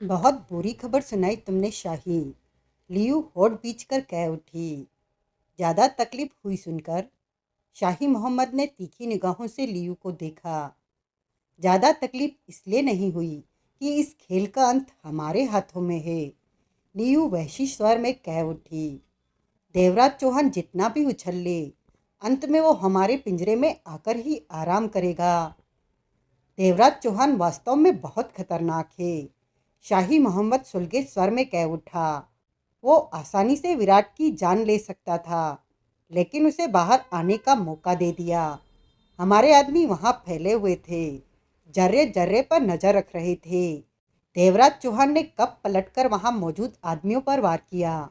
बहुत बुरी खबर सुनाई तुमने शाही। लियू होठ बींचकर कह उठी। ज्यादा तकलीफ हुई सुनकर? शाही मोहम्मद ने तीखी निगाहों से लियू को देखा। ज्यादा तकलीफ इसलिए नहीं हुई कि इस खेल का अंत हमारे हाथों में है। लियू वहशी स्वर में कह उठी। देवराज चौहान जितना भी उछल ले, अंत में वो हमारे पिंजरे में आकर ही आराम करेगा। देवराज चौहान वास्तव में बहुत खतरनाक है, शाही मोहम्मद सुलगे स्वर में कह उठा। वो आसानी से विराट की जान ले सकता था, लेकिन उसे बाहर आने का मौका दे दिया। हमारे आदमी वहां फैले हुए थे, जर्रे जर्रे पर नजर रख रहे थे। देवराज चौहान ने कब पलटकर वहां मौजूद आदमियों पर वार किया,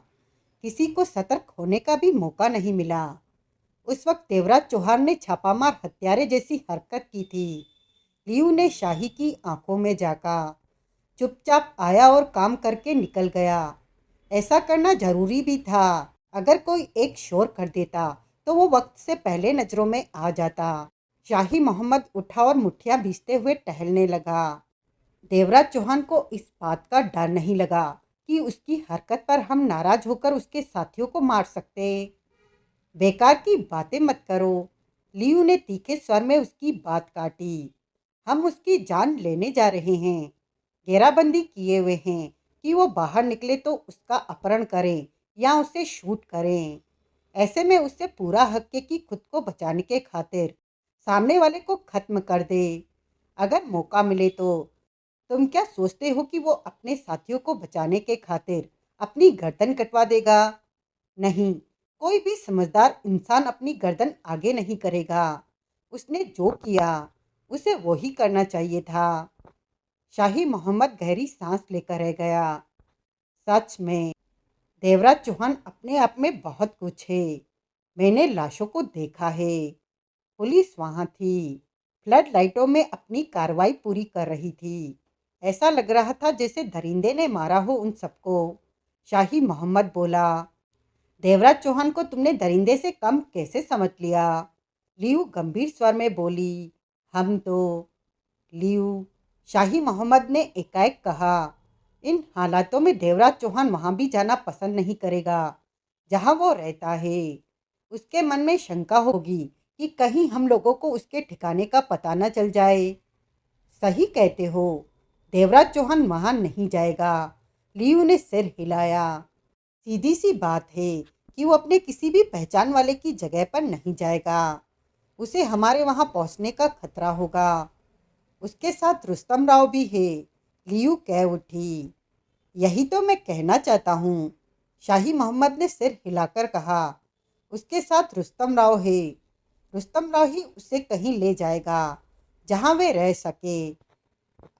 किसी को सतर्क होने का भी मौका नहीं मिला। उस वक्त देवराज चौहान ने छापामार हत्यारे जैसी हरकत की थी। लियू ने शाही की आंखों में झांका, चुपचाप आया और काम करके निकल गया। ऐसा करना जरूरी भी था। अगर कोई एक शोर कर देता तो वो वक्त से पहले नजरों में आ जाता। शाही मोहम्मद उठा और मुट्ठियां भींचते हुए टहलने लगा। देवराज चौहान को इस बात का डर नहीं लगा कि उसकी हरकत पर हम नाराज होकर उसके साथियों को मार सकते। बेकार की बातें मत करो, लियू ने तीखे स्वर में उसकी बात काटी। हम उसकी जान लेने जा रहे हैं, घेराबंदी किए हुए हैं कि वो बाहर निकले तो उसका अपहरण करें या उसे शूट करें। ऐसे में उससे पूरा हक है कि खुद को बचाने के खातिर सामने वाले को खत्म कर दे। अगर मौका मिले तो तुम क्या सोचते हो कि वो अपने साथियों को बचाने के खातिर अपनी गर्दन कटवा देगा? नहीं, कोई भी समझदार इंसान अपनी गर्दन आगे नहीं करेगा। उसने जो किया उसे वो ही करना चाहिए था। शाही मोहम्मद गहरी सांस लेकर रह गया। सच में देवराज चौहान अपने आप में बहुत कुछ है। मैंने लाशों को देखा है। पुलिस वहां थी, फ्लड लाइटों में अपनी कार्रवाई पूरी कर रही थी। ऐसा लग रहा था जैसे दरिंदे ने मारा हो उन सबको। शाही मोहम्मद बोला। देवराज चौहान को तुमने दरिंदे से कम कैसे समझ लिया? लियू गंभीर स्वर में बोली। हम तो लियू, शाही मोहम्मद ने एकाएक कहा, इन हालातों में देवराज चौहान वहां भी जाना पसंद नहीं करेगा जहां वो रहता है। उसके मन में शंका होगी कि कहीं हम लोगों को उसके ठिकाने का पता न चल जाए। सही कहते हो, देवराज चौहान वहां नहीं जाएगा। लियू ने सिर हिलाया। सीधी सी बात है कि वो अपने किसी भी पहचान वाले की जगह पर नहीं जाएगा। उसे हमारे वहां पहुंचने का खतरा होगा। उसके साथ रुस्तम राव भी है, लियू कह उठी। यही तो मैं कहना चाहता हूँ, शाही मोहम्मद ने सिर हिलाकर कहा। उसके साथ रुस्तम राव है। रुस्तम राव ही उसे कहीं ले जाएगा जहां वे रह सके,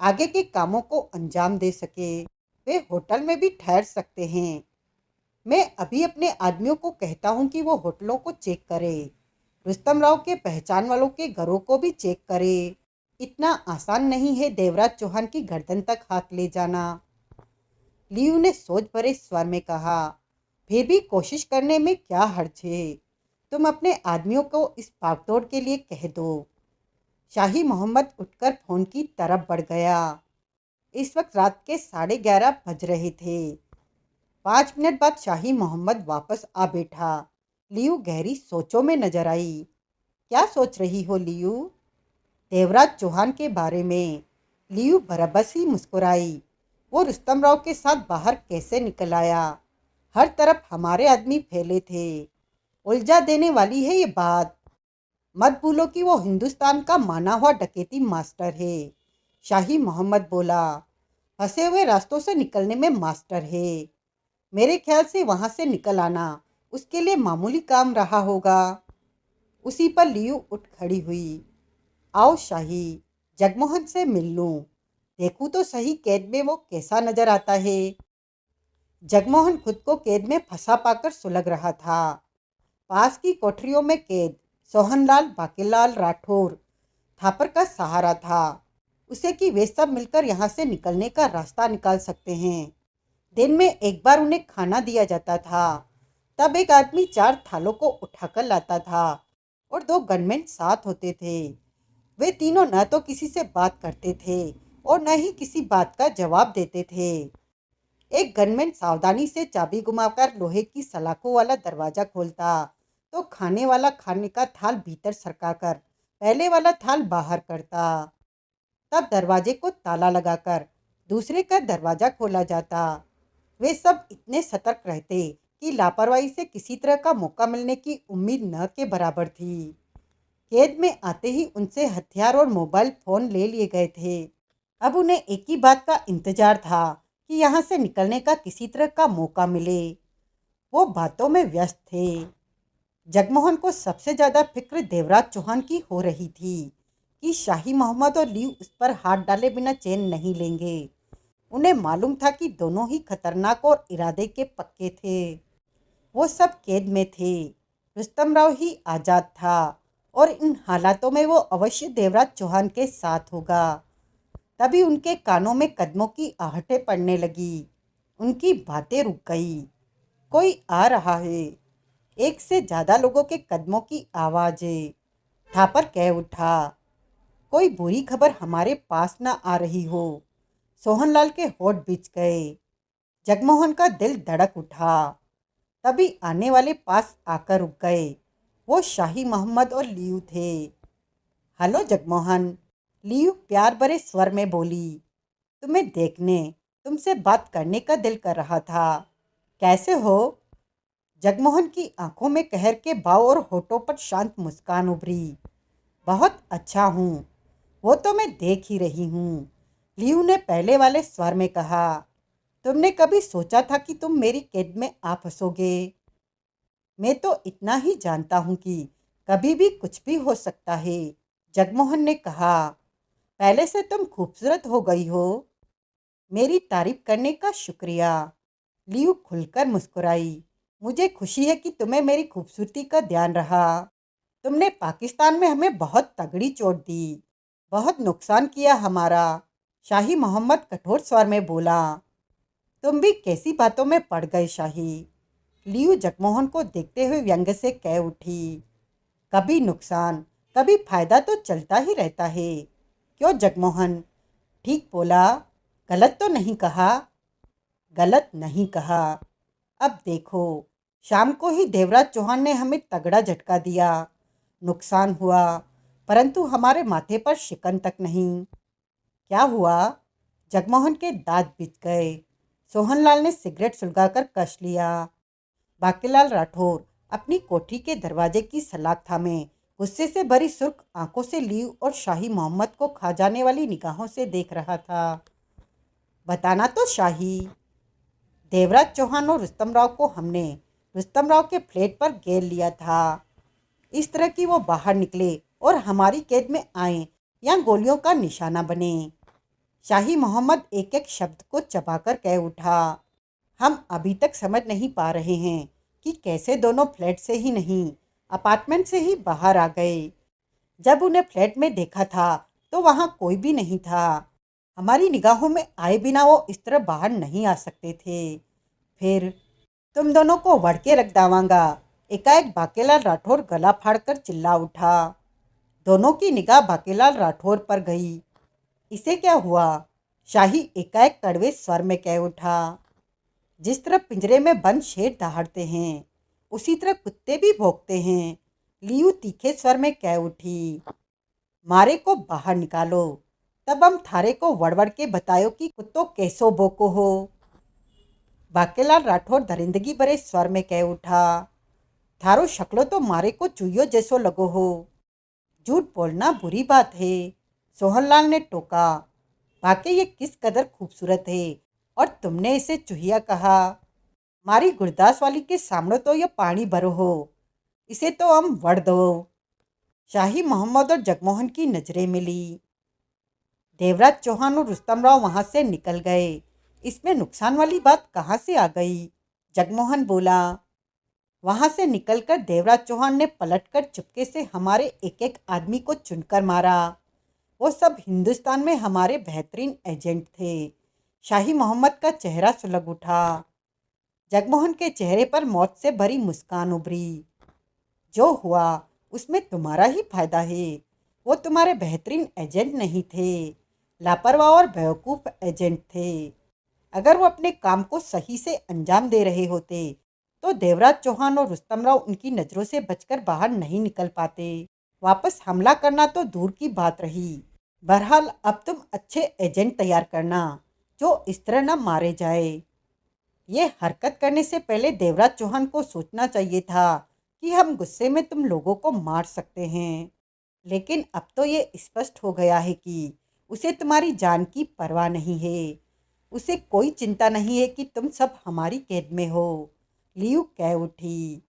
आगे के कामों को अंजाम दे सके। वे होटल में भी ठहर सकते हैं। मैं अभी अपने आदमियों को कहता हूँ कि वो होटलों को चेक करे, रुस्तम राव के पहचान वालों के घरों को भी चेक करे। इतना आसान नहीं है देवराज चौहान की गर्दन तक हाथ ले जाना। लियू ने सोच भरे स्वर में कहा। फिर भी कोशिश करने में क्या हर्ज है? तुम अपने आदमियों को इस भागदौड़ के लिए कह दो। शाही मोहम्मद उठकर फोन की तरफ बढ़ गया। इस वक्त रात के 11:30 बज रहे थे। 5 मिनट बाद शाही मोहम्मद वापस आ बैठा। लियू गहरी सोचों में नजर आई। क्या सोच रही हो लियू? देवराज चौहान के बारे में। लियू बरबस ही मुस्कुराई। वो रुस्तम राव के साथ बाहर कैसे निकल आया? हर तरफ हमारे आदमी फैले थे। उलझा देने वाली है ये बात। मत भूलो कि वो हिंदुस्तान का माना हुआ डकैती मास्टर है, शाही मोहम्मद बोला। फंसे हुए रास्तों से निकलने में मास्टर है। मेरे ख्याल से वहां से निकल आना उसके लिए मामूली काम रहा होगा। उसी पर लियू उठ खड़ी हुई। आओ शाही, जगमोहन से मिल लूं। देखूं तो सही कैद में वो कैसा नजर आता है। जगमोहन खुद को कैद में फंसा पाकर सुलग रहा था। पास की कोठरियों में कैद सोहनलाल बाकेलाल राठौर थापर का सहारा था। उसे कि वे सब मिलकर यहाँ से निकलने का रास्ता निकाल सकते हैं। दिन में एक बार उन्हें खाना दिया जाता था। तब एक आदमी 4 थालों को उठाकर लाता था और 2 गनमैन साथ होते थे। वे तीनों न तो किसी से बात करते थे और न ही किसी बात का जवाब देते थे। एक गनमैन सावधानी से चाबी घुमाकर लोहे की सलाखों वाला दरवाजा खोलता, तो खाने वाला खाने का थाल भीतर सरकाकर पहले वाला थाल बाहर करता। तब दरवाजे को ताला लगाकर दूसरे का दरवाजा खोला जाता। वे सब इतने सतर्क रहते कि लापरवाही से किसी तरह का मौका मिलने की उम्मीद न के बराबर थी। कैद में आते ही उनसे हथियार और मोबाइल फोन ले लिए गए थे। अब उन्हें एक ही बात का इंतजार था कि यहाँ से निकलने का किसी तरह का मौका मिले। वो बातों में व्यस्त थे। जगमोहन को सबसे ज़्यादा फिक्र देवराज चौहान की हो रही थी कि शाही मोहम्मद और लीव उस पर हाथ डाले बिना चैन नहीं लेंगे। उन्हें मालूम था कि दोनों ही खतरनाक और इरादे के पक्के थे। वो सब कैद में थे, रुस्तम राव ही आज़ाद था और इन हालातों में वो अवश्य देवराज चौहान के साथ होगा। तभी उनके कानों में कदमों की आहटें पड़ने लगी। उनकी बातें रुक गई। कोई आ रहा है। एक से ज़्यादा लोगों के कदमों की आवाज़ें। थापर कह उठा, कोई बुरी खबर हमारे पास न आ रही हो। सोहनलाल के होठ बिच गए। जगमोहन का दिल धड़क उठा। तभी आने वाले पास आकर रुक गए। वो शाही मोहम्मद और लियू थे। हेलो जगमोहन, लियू प्यार भरे स्वर में बोली। तुम्हें देखने, तुमसे बात करने का दिल कर रहा था। कैसे हो? जगमोहन की आंखों में कहर के भाव और होठों पर शांत मुस्कान उभरी। बहुत अच्छा हूँ, वो तो मैं देख ही रही हूँ, लियू ने पहले वाले स्वर में कहा। तुमने कभी सोचा था कि तुम मेरी कैद में आ फंसोगे? मैं तो इतना ही जानता हूँ कि कभी भी कुछ भी हो सकता है, जगमोहन ने कहा। पहले से तुम खूबसूरत हो गई हो। मेरी तारीफ करने का शुक्रिया। लियू खुलकर मुस्कुराई। मुझे खुशी है कि तुम्हें मेरी खूबसूरती का ध्यान रहा। तुमने पाकिस्तान में हमें बहुत तगड़ी चोट दी, बहुत नुकसान किया हमारा, शाही मोहम्मद कठोर स्वर में बोला। तुम भी कैसी बातों में पड़ गए शाही? लियू जगमोहन को देखते हुए व्यंग्य से कह उठी। कभी नुकसान, कभी फायदा तो चलता ही रहता है। क्यों जगमोहन? ठीक बोला, गलत तो नहीं कहा? गलत नहीं कहा। अब देखो, शाम को ही देवराज चौहान ने हमें तगड़ा झटका दिया। नुकसान हुआ, परंतु हमारे माथे पर शिकन तक नहीं। क्या हुआ? जगमोहन के दांत बिच गए। सोहनलाल ने सिगरेट सुलगाकर कस लिया। बाकीलाल राठौर अपनी कोठी के दरवाजे की सलाख थामे गुस्से से भरी सुर्ख आंखों से लीव और शाही मोहम्मद को खा जाने वाली निगाहों से देख रहा था। बताना तो शाही। देवराज चौहान और रुस्तम राव को हमने रुस्तम राव के फ्लैट पर घेर लिया था। इस तरह कि वो बाहर निकले और हमारी कैद में आए या गोलियों का निशाना बने। शाही मोहम्मद एक एक शब्द को चबाकर कह उठा। हम अभी तक समझ नहीं पा रहे हैं कि कैसे दोनों फ्लैट से ही नहीं, अपार्टमेंट से ही बाहर आ गए। जब उन्हें फ्लैट में देखा था तो वहाँ कोई भी नहीं था। हमारी निगाहों में आए बिना वो इस तरह बाहर नहीं आ सकते थे। फिर तुम दोनों को वड़ के रख दावांगा, एकाएक बाकेलाल राठौर गला फाड़कर चिल्ला उठा। दोनों की निगाह बाकेलाल राठौर पर गई। इसे क्या हुआ? शाही एकाएक कड़वे स्वर में कह उठा। जिस तरह पिंजरे में बंद शेर दहाड़ते हैं, उसी तरह कुत्ते भी भौंकते हैं, लियू तीखे स्वर में कह उठी। मारे को बाहर निकालो, तब हम थारे को वड़वड़ के बतायो कि कुत्तों कैसो भोको हो। बाकेलाल राठौर दरिंदगी भरे स्वर में कह उठा। थारो शक्लो तो मारे को चुहियो जैसो लगो हो। झूठ बोलना बुरी बात है, सोहनलाल ने टोका। वाकई ये किस कदर खूबसूरत है और तुमने इसे चुहिया कहा। मारी गुरदास वाली के सामने तो यह पानी भरो हो, इसे तो हम वड़ दो। शाही मोहम्मद और जगमोहन की नजरें मिली। देवराज चौहान और रुस्तम राव वहां से निकल गए। इसमें नुकसान वाली बात कहाँ से आ गई? जगमोहन बोला। वहां से निकलकर देवराज चौहान ने पलटकर चुपके से हमारे एक एक आदमी को चुनकर मारा। वो सब हिंदुस्तान में हमारे बेहतरीन एजेंट थे। शाही मोहम्मद का चेहरा सुलग उठा। जगमोहन के चेहरे पर मौत से भरी मुस्कान उभरी। जो हुआ उसमें तुम्हारा ही फायदा है, वो तुम्हारे बेहतरीन एजेंट नहीं थे। लापरवाह और बेवकूफ़ एजेंट थे। अगर वो अपने काम को सही से अंजाम दे रहे होते तो देवराज चौहान और रुस्तम राव उनकी नज़रों से बचकर बाहर नहीं निकल पाते। वापस हमला करना तो दूर की बात रही। बहरहाल अब तुम अच्छे एजेंट तैयार करना जो इस तरह न मारे जाए। ये हरकत करने से पहले देवराज चौहान को सोचना चाहिए था कि हम गुस्से में तुम लोगों को मार सकते हैं। लेकिन अब तो ये स्पष्ट हो गया है कि उसे तुम्हारी जान की परवाह नहीं है। उसे कोई चिंता नहीं है कि तुम सब हमारी कैद में हो। लियू कह उठी।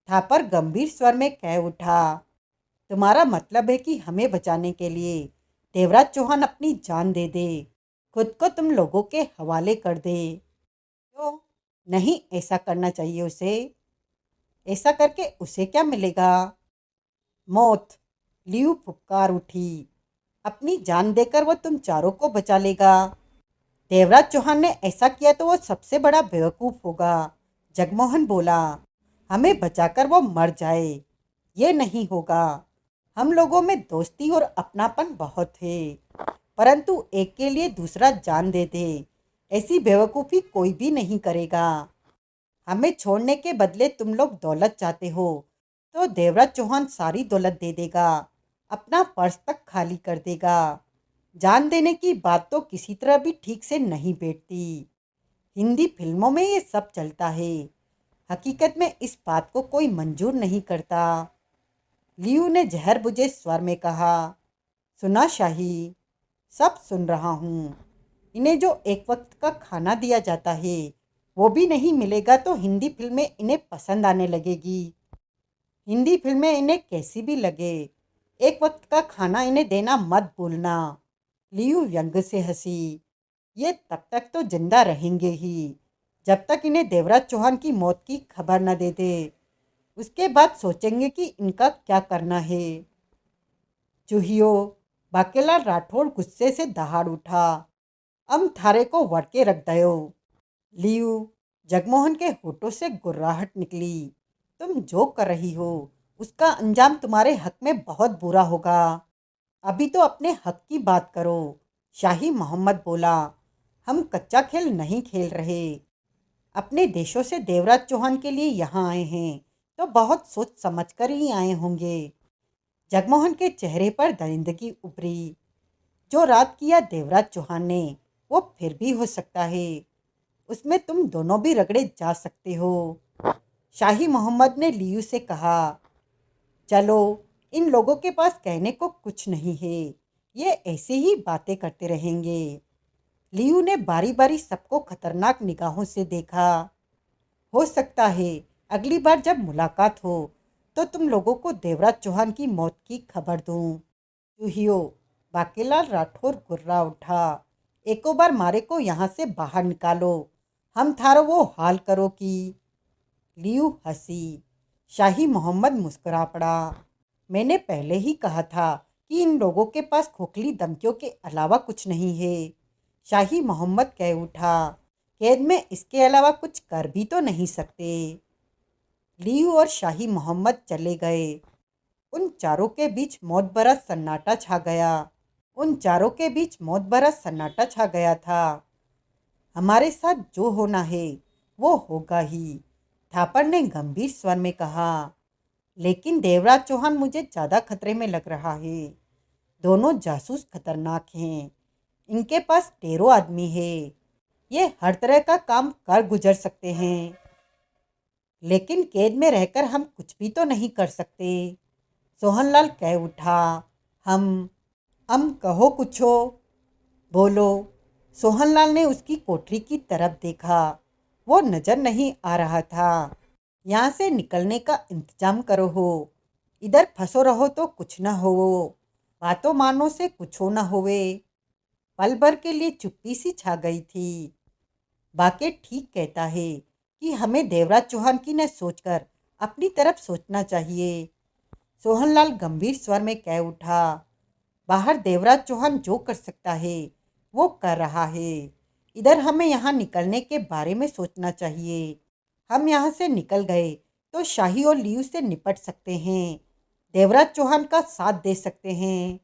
थापर गंभीर स्वर में कह उठा, तुम्हारा मतलब है कि हमें बचाने के लिए देवराज चौहान अपनी जान दे दे, खुद को तुम लोगों के हवाले कर दे। तो नहीं, ऐसा करना चाहिए उसे। ऐसा करके उसे क्या मिलेगा? मौत। लियू फुपकार उठी। अपनी जान देकर वो तुम चारों को बचा लेगा। देवराज चौहान ने ऐसा किया तो वो सबसे बड़ा बेवकूफ़ होगा। जगमोहन बोला, हमें बचाकर वो मर जाए, ये नहीं होगा। हम लोगों में दोस्ती और अपनापन बहुत है, परंतु एक के लिए दूसरा जान दे दे, ऐसी बेवकूफ़ी कोई भी नहीं करेगा। हमें छोड़ने के बदले तुम लोग दौलत चाहते हो तो देवराज चौहान सारी दौलत दे देगा, अपना पर्स तक खाली कर देगा। जान देने की बात तो किसी तरह भी ठीक से नहीं बैठती। हिंदी फिल्मों में ये सब चलता है, हकीकत में इस बात को कोई मंजूर नहीं करता। लियू ने जहर बुझे स्वर में कहा, सुना शाही, सब सुन रहा हूँ। इन्हें जो एक वक्त का खाना दिया जाता है वो भी नहीं मिलेगा तो हिंदी फिल्में इन्हें पसंद आने लगेगी। हिंदी फिल्में इन्हें कैसी भी लगे, एक वक्त का खाना इन्हें देना मत भूलना। लियू व्यंग से हंसी। ये तब तक तो जिंदा रहेंगे ही जब तक इन्हें देवराज चौहान की मौत की खबर न दे दे। उसके बाद सोचेंगे कि इनका क्या करना है। चूहियो। बाकेलाल राठौड़ गुस्से से दहाड़ उठा। अम थारे को वड़ के रख दयो। लियू। जगमोहन के होठों से गुर्राहट निकली। तुम जो कर रही हो उसका अंजाम तुम्हारे हक में बहुत बुरा होगा। अभी तो अपने हक की बात करो। शाही मोहम्मद बोला, हम कच्चा खेल नहीं खेल रहे। अपने देशों से देवराज चौहान के लिए यहाँ आए हैं तो बहुत सोच समझ कर ही आए होंगे। जगमोहन के चेहरे पर दरिंदगी उभरी। जो रात किया देवराज चौहान ने वो फिर भी हो सकता है, उसमें तुम दोनों भी रगड़े जा सकते हो। शाही मोहम्मद ने लियू से कहा, चलो, इन लोगों के पास कहने को कुछ नहीं है, ये ऐसे ही बातें करते रहेंगे। लियू ने बारी बारी सबको खतरनाक निगाहों से देखा। हो सकता है अगली बार जब मुलाकात हो तो तुम लोगों को देवराज चौहान की मौत की खबर दूं। चूहियो। बाकेलाल राठौर गुर्रा उठा। एको बार मारे को यहाँ से बाहर निकालो, हम थारो वो हाल करो कि। लियू हंसी। शाही मोहम्मद मुस्कुरा पड़ा। मैंने पहले ही कहा था कि इन लोगों के पास खोखली धमकियों के अलावा कुछ नहीं है। शाही मोहम्मद कह उठा, कैद में इसके अलावा कुछ कर भी तो नहीं सकते। लियू और शाही मोहम्मद चले गए। उन चारों के बीच मौत भरा सन्नाटा छा गया। था। हमारे साथ जो होना है वो होगा ही, थापर ने गंभीर स्वर में कहा। लेकिन देवराज चौहान मुझे ज़्यादा खतरे में लग रहा है। दोनों जासूस खतरनाक हैं। इनके पास ढेरों आदमी है। ये हर तरह का काम कर गुजर सकते हैं। लेकिन कैद में रहकर हम कुछ भी तो नहीं कर सकते। सोहनलाल कह उठा, हम कहो कुछो, बोलो। सोहनलाल ने उसकी कोठरी की तरफ देखा। वो नजर नहीं आ रहा था। यहाँ से निकलने का इंतजाम करो हो, इधर फंसो रहो तो कुछ न हो। बातों मानो से कुछ हो न होवे। पल भर के लिए चुप्पी सी छा गई थी। बाके ठीक कहता है कि हमें देवराज चौहान की न सोचकर अपनी तरफ सोचना चाहिए। सोहनलाल गंभीर स्वर में कह उठा, बाहर देवराज चौहान जो कर सकता है वो कर रहा है। इधर हमें यहाँ निकलने के बारे में सोचना चाहिए। हम यहाँ से निकल गए तो शाही और लियू से निपट सकते हैं, देवराज चौहान का साथ दे सकते हैं।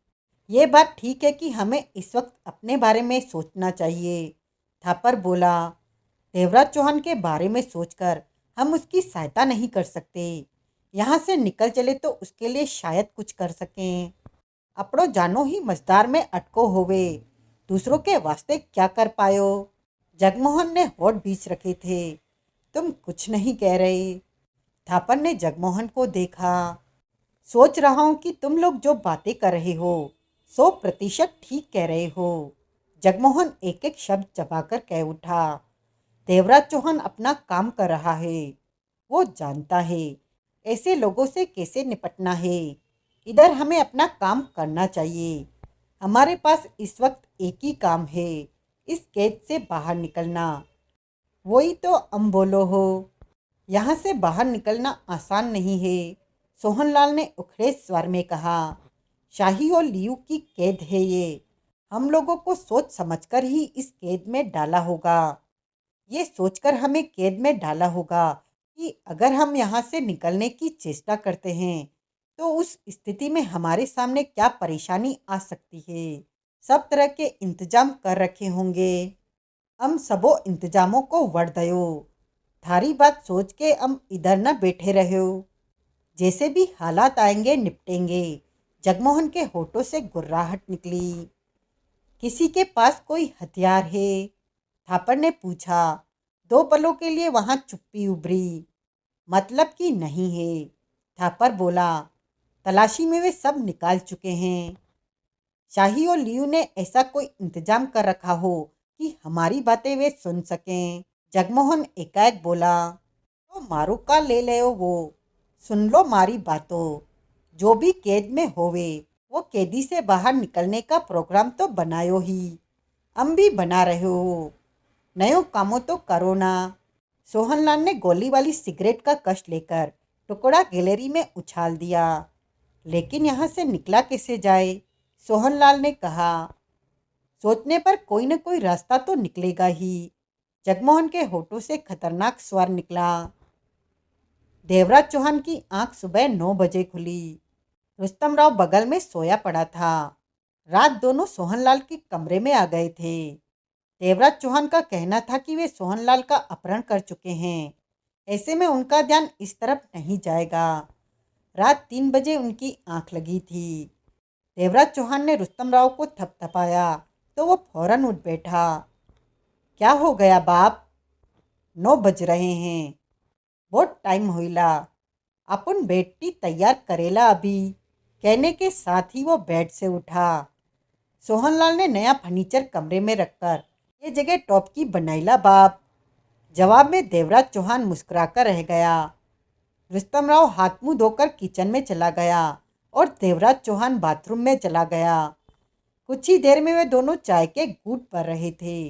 ये बात ठीक है कि हमें इस वक्त अपने बारे में सोचना चाहिए, थापर बोला। देवराज चौहान के बारे में सोचकर हम उसकी सहायता नहीं कर सकते। यहाँ से निकल चले तो उसके लिए शायद कुछ कर सकें। अपड़ो जानो ही मझदार में अटको होवे, दूसरों के वास्ते क्या कर पायो। जगमोहन ने होठ बीच रखे थे। तुम कुछ नहीं कह रहे। थापर ने जगमोहन को देखा। सोच रहा हूँ कि तुम लोग जो बातें कर रहे हो 100% ठीक कह रहे हो। जगमोहन एक एक शब्द चबाकर कह उठा। देवराज चौहान अपना काम कर रहा है। वो जानता है ऐसे लोगों से कैसे निपटना है। इधर हमें अपना काम करना चाहिए। हमारे पास इस वक्त एक ही काम है, इस कैद से बाहर निकलना। वही तो बोलो हो। यहाँ से बाहर निकलना आसान नहीं है, सोहनलाल ने उखड़े स्वर में कहा। शाही और लियू की कैद है ये। हम लोगों को सोच समझकर ही इस कैद में डाला होगा। ये सोचकर हमें कैद में डाला होगा कि अगर हम यहाँ से निकलने की चेष्टा करते हैं तो उस स्थिति में हमारे सामने क्या परेशानी आ सकती है। सब तरह के इंतजाम कर रखे होंगे। हम सबो इंतजामों को वड़ दयो। थारी बात सोच के हम इधर न बैठे रहो। जैसे भी हालात आएंगे निपटेंगे। जगमोहन के होठों से गुर्राहट निकली। किसी के पास कोई हथियार है? थापर ने पूछा। दो पलों के लिए वहां चुप्पी उभरी। मतलब कि नहीं है, थापर बोला। तलाशी में वे सब निकाल चुके हैं। शाही और लियू ने ऐसा कोई इंतजाम कर रखा हो कि हमारी बातें वे सुन सकें। जगमोहन एकाएक बोला। तो मारू का ले ले वो, सुन लो मारी बातों। जो भी कैद में होवे वो कैदी से बाहर निकलने का प्रोग्राम तो बनायो ही। हम भी बना रहे हो। नयो कामों तो करो ना। सोहनलाल ने गोली वाली सिगरेट का कश लेकर टुकड़ा गैलरी में उछाल दिया। लेकिन यहाँ से निकला कैसे जाए? सोहनलाल ने कहा। सोचने पर कोई न कोई रास्ता तो निकलेगा ही। जगमोहन के होठों से खतरनाक स्वर निकला। देवराज चौहान की आंख सुबह 9 बजे खुली। रुस्तम राव बगल में सोया पड़ा था। रात दोनों सोहनलाल के कमरे में आ गए थे। देवराज चौहान का कहना था कि वे सोहनलाल का अपहरण कर चुके हैं। ऐसे में उनका ध्यान इस तरफ नहीं जाएगा। रात 3 बजे उनकी आंख लगी थी। देवराज चौहान ने रुस्तम राव को थपथपाया तो वो फौरन उठ बैठा। क्या हो गया बाप? 9 बज रहे हैं। बहुत टाइम होइला। अपन बेटी तैयार करेला अभी। कहने के साथ ही वो बेड से उठा। सोहनलाल ने नया फर्नीचर कमरे में रखकर ये जगह टॉप की बनाईला बाप। जवाब में देवराज चौहान मुस्कुराकर रह गया। रुस्तम राव हाथ मुंह धोकर किचन में चला गया और देवराज चौहान बाथरूम में चला गया। कुछ ही देर में वे दोनों चाय के घूंट भर रहे थे।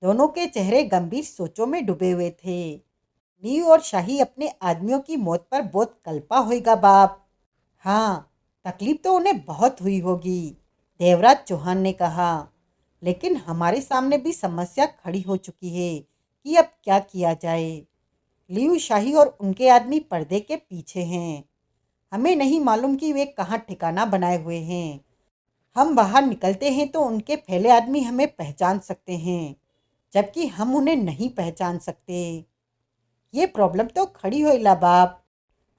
दोनों के चेहरे गंभीर सोचों में डूबे हुए थे। नीव और शाही अपने आदमियों की मौत पर बहुत कल्पा होगा बाप। हाँ, तकलीफ तो उन्हें बहुत हुई होगी, देवराज चौहान ने कहा। लेकिन हमारे सामने भी समस्या खड़ी हो चुकी है कि अब क्या किया जाए। लियू, शाही और उनके आदमी पर्दे के पीछे हैं। हमें नहीं मालूम कि वे कहाँ ठिकाना बनाए हुए हैं। हम बाहर निकलते हैं तो उनके पहले आदमी हमें पहचान सकते हैं, जबकि हम उन्हें नहीं पहचान सकते। ये प्रॉब्लम तो खड़ी होइला बाप।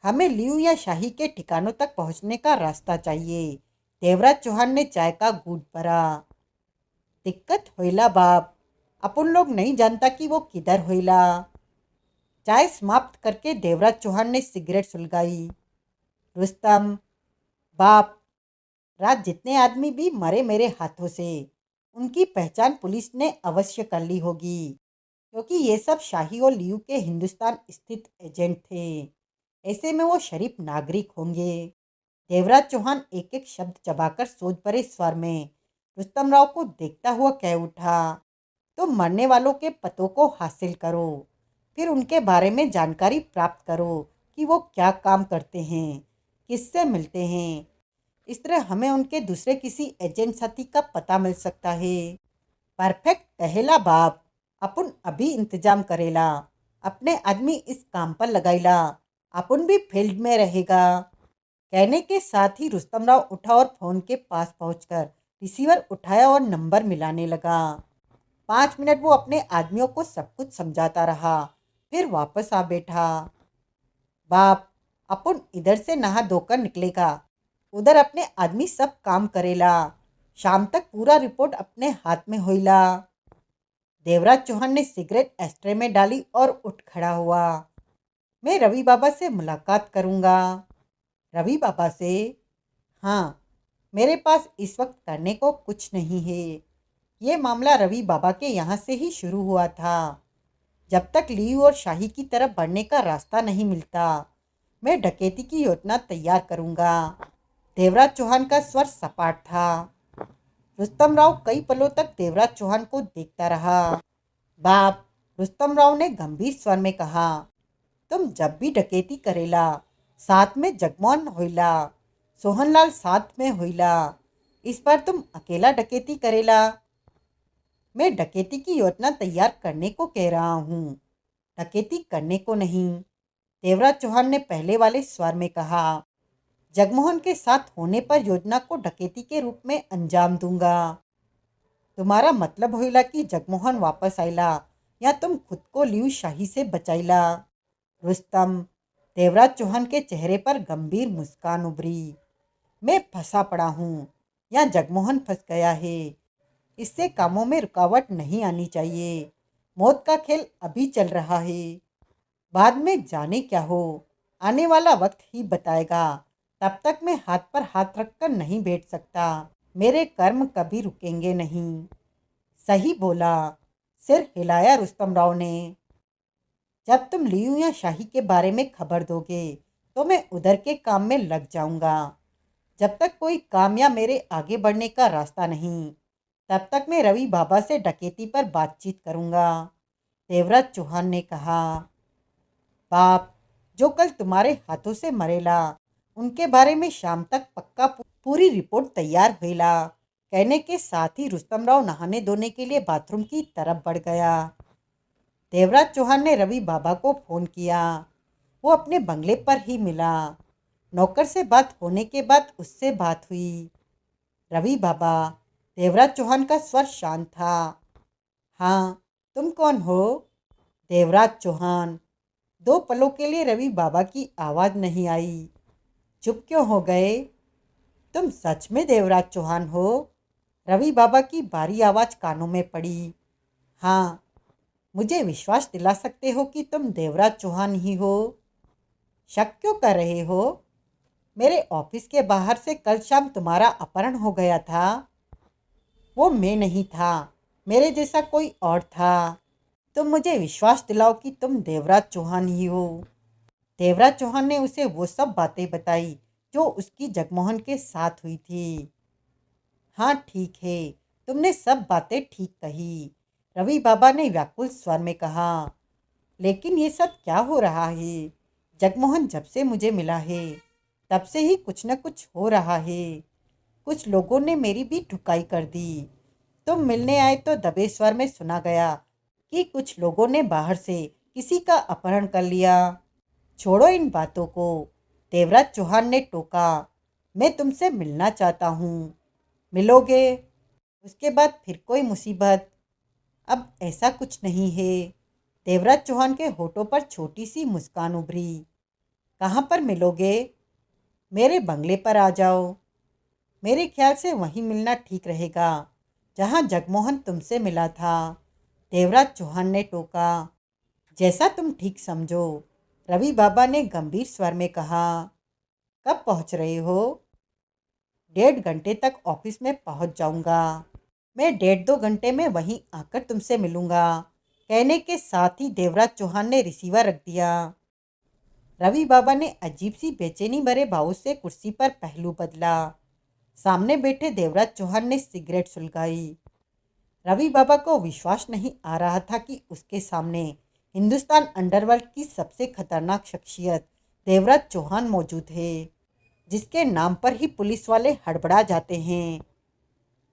हमें लियू या शाही के ठिकानों तक पहुंचने का रास्ता चाहिए। देवराज चौहान ने चाय का घूंट भरा। दिक्कत होइला बाप। अपन लोग नहीं जानता कि वो किधर होइला। चाय समाप्त करके देवराज चौहान ने सिगरेट सुलगाई। रुस्तम बाप, रात जितने आदमी भी मरे मेरे हाथों से, उनकी पहचान पुलिस ने अवश्य कर ली होगी, क्योंकि ये सब शाही और लियू के हिंदुस्तान स्थित एजेंट थे। ऐसे में वो शरीफ नागरिक होंगे। देवराज चौहान एक एक शब्द चबाकर सोच भरे स्वर में रुस्तम राव को देखता हुआ कह उठा। तो मरने वालों के पतों को हासिल करो, फिर उनके बारे में जानकारी प्राप्त करो कि वो क्या काम करते हैं, किससे मिलते हैं। इस तरह हमें उनके दूसरे किसी एजेंट साथी का पता मिल सकता है। परफेक्ट कहेला बाप। अपन अभी इंतजाम करेला। अपने आदमी इस काम पर लगाईला। अपन भी फील्ड में रहेगा। कहने के साथ ही रुस्तम राव उठा और फोन के पास पहुंचकर रिसीवर उठाया और नंबर मिलाने लगा। 5 मिनट वो अपने आदमियों को सब कुछ समझाता रहा, फिर वापस आ बैठा। बाप, अपन इधर से नहा धोकर निकलेगा, उधर अपने आदमी सब काम करेला, शाम तक पूरा रिपोर्ट अपने हाथ में होइला। देवराज चौहान ने सिगरेट एस्ट्रे में डाली और उठ खड़ा हुआ। मैं रवि बाबा से मुलाकात करूंगा। रवि बाबा से? हाँ, मेरे पास इस वक्त करने को कुछ नहीं है। ये मामला रवि बाबा के यहाँ से ही शुरू हुआ था। जब तक लीव और शाही की तरफ बढ़ने का रास्ता नहीं मिलता, मैं डकैती की योजना तैयार करूंगा। देवराज चौहान का स्वर सपाट था। रुस्तम राव कई पलों तक देवराज चौहान को देखता रहा। बाप, रुस्तम राव ने गंभीर स्वर में कहा, तुम जब भी डकैती करेला, साथ में जगमोहन होइला, सोहनलाल साथ में होइला। इस बार तुम अकेला डकैती करेला। मैं डकैती की योजना तैयार करने को कह रहा हूँ, डकैती करने को नहीं। देवराज चौहान ने पहले वाले स्वर में कहा। जगमोहन के साथ होने पर योजना को डकैती के रूप में अंजाम दूंगा। तुम्हारा मतलब होइला कि जगमोहन वापस आइला या तुम खुद को लीव शाही से बचाइला? रुस्तम, देवराज चौहान के चेहरे पर गंभीर मुस्कान उभरी। मैं फंसा पड़ा हूँ या जगमोहन फंस गया है। इससे कामों में रुकावट नहीं आनी चाहिए। मौत का खेल अभी चल रहा है, बाद में जाने क्या हो, आने वाला वक्त ही बताएगा। तब तक मैं हाथ पर हाथ रखकर नहीं बैठ सकता। मेरे कर्म कभी रुकेंगे नहीं। सही बोला, सिर हिलाया रुस्तम राव ने। जब तुम लीव या शाही के बारे में खबर दोगे तो मैं उधर के काम में लग जाऊंगा। जब तक कोई काम या मेरे आगे बढ़ने का रास्ता नहीं, तब तक मैं रवि बाबा से डकैती पर बातचीत करूंगा। देवराज चौहान ने कहा। बाप, जो कल तुम्हारे हाथों से मरेला, उनके बारे में शाम तक पक्का पूरी रिपोर्ट तैयार होइला। कहने के साथ ही रुस्तम राव नहाने धोने के लिए बाथरूम की तरफ बढ़ गया। देवराज चौहान ने रवि बाबा को फोन किया। वो अपने बंगले पर ही मिला। नौकर से बात होने के बाद उससे बात हुई। रवि बाबा, देवराज चौहान का स्वर शांत था। हाँ, तुम कौन हो? देवराज चौहान। दो पलों के लिए रवि बाबा की आवाज़ नहीं आई। चुप क्यों हो गए? तुम सच में देवराज चौहान हो? रवि बाबा की बारी आवाज़ कानों में पड़ी। हाँ, मुझे विश्वास दिला सकते हो कि तुम देवराज चौहान ही हो? शक क्यों कर रहे हो? मेरे ऑफिस के बाहर से कल शाम तुम्हारा अपहरण हो गया था। वो मैं नहीं था, मेरे जैसा कोई और था। तुम मुझे विश्वास दिलाओ कि तुम देवराज चौहान ही हो। देवराज चौहान ने उसे वो सब बातें बताई जो उसकी जगमोहन के साथ हुई थी। हाँ ठीक है, तुमने सब बातें ठीक कही, रवि बाबा ने व्याकुल स्वर में कहा। लेकिन ये सब क्या हो रहा है? जगमोहन जब से मुझे मिला है, तब से ही कुछ न कुछ हो रहा है। कुछ लोगों ने मेरी भी ठुकाई कर दी। तुम मिलने आए तो दबे स्वर में सुना गया कि कुछ लोगों ने बाहर से किसी का अपहरण कर लिया। छोड़ो इन बातों को, देवराज चौहान ने टोका। मैं तुमसे मिलना चाहता हूँ। मिलोगे? उसके बाद फिर कोई मुसीबत? अब ऐसा कुछ नहीं है। देवराज चौहान के होठों पर छोटी सी मुस्कान उभरी। कहाँ पर मिलोगे? मेरे बंगले पर आ जाओ। मेरे ख्याल से वहीं मिलना ठीक रहेगा जहाँ जगमोहन तुमसे मिला था, देवराज चौहान ने टोका। जैसा तुम ठीक समझो, रवि बाबा ने गंभीर स्वर में कहा। कब पहुँच रहे हो? 1.5 घंटे तक ऑफिस में पहुँच जाऊंगा। मैं 1.5-2 घंटे में वहीं आकर तुमसे मिलूंगा। कहने के साथ ही देवराज चौहान ने रिसीवर रख दिया। रवि बाबा ने अजीब सी बेचैनी भरे भाव से कुर्सी पर पहलू बदला। सामने बैठे देवराज चौहान ने सिगरेट सुलगाई। रवि बाबा को विश्वास नहीं आ रहा था कि उसके सामने हिंदुस्तान अंडरवर्ल्ड की सबसे खतरनाक शख्सियत देवराज चौहान मौजूद है, जिसके नाम पर ही पुलिस वाले हड़बड़ा जाते हैं।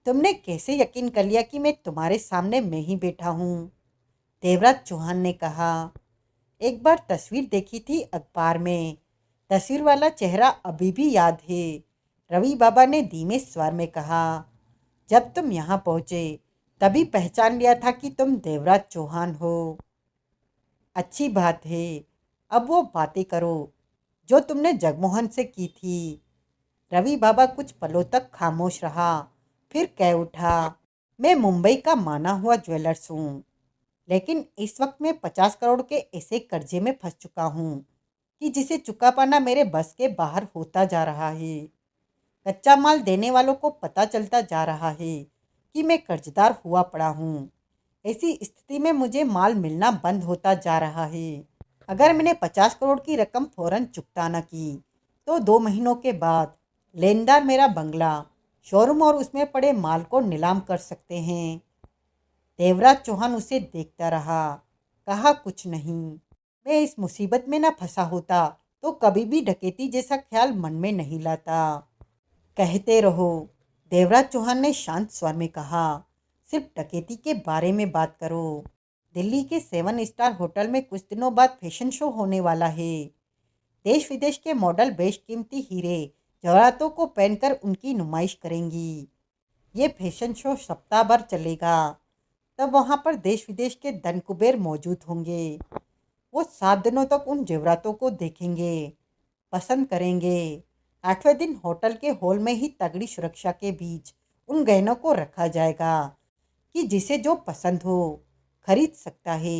तुमने कैसे यकीन कर लिया कि मैं तुम्हारे सामने में ही बैठा हूँ? देवराज चौहान ने कहा। एक बार तस्वीर देखी थी अखबार में, तस्वीर वाला चेहरा अभी भी याद है, रवि बाबा ने धीमे स्वर में कहा। जब तुम यहाँ पहुँचे तभी पहचान लिया था कि तुम देवराज चौहान हो। अच्छी बात है, अब वो बातें करो जो तुमने जगमोहन से की थी। रवि बाबा कुछ पलों तक खामोश रहा, फिर कह उठा, मैं मुंबई का माना हुआ ज्वेलर्स हूँ, लेकिन इस वक्त मैं 50 करोड़ के ऐसे कर्जे में फंस चुका हूँ कि जिसे चुका पाना मेरे बस के बाहर होता जा रहा है। कच्चा माल देने वालों को पता चलता जा रहा है कि मैं कर्जदार हुआ पड़ा हूँ। ऐसी स्थिति में मुझे माल मिलना बंद होता जा रहा है। अगर मैंने 50 करोड़ की रकम फौरन चुकता न की तो 2 महीनों के बाद लेनदार मेरा बंगला, शोरूम और उसमें पड़े माल को नीलाम कर सकते हैं। देवराज चौहान उसे देखता रहा, कहा कुछ नहीं। मैं इस मुसीबत में न फंसा होता तो कभी भी डकैती जैसा ख्याल मन में नहीं लाता। कहते रहो, देवराज चौहान ने शांत स्वर में कहा। सिर्फ डकैती के बारे में बात करो। दिल्ली के 7 स्टार होटल में कुछ दिनों बाद फैशन शो होने वाला है। देश विदेश के मॉडल बेशकीमती हीरे जवाहरातों को पहनकर उनकी नुमाइश करेंगी। ये फैशन शो सप्ताह भर चलेगा। तब वहाँ पर देश विदेश के धन कुबेर मौजूद होंगे। वो 7 दिनों तक उन जेवरातों को देखेंगे, पसंद करेंगे। 8वें दिन होटल के हॉल में ही तगड़ी सुरक्षा के बीच उन गहनों को रखा जाएगा कि जिसे जो पसंद हो खरीद सकता है।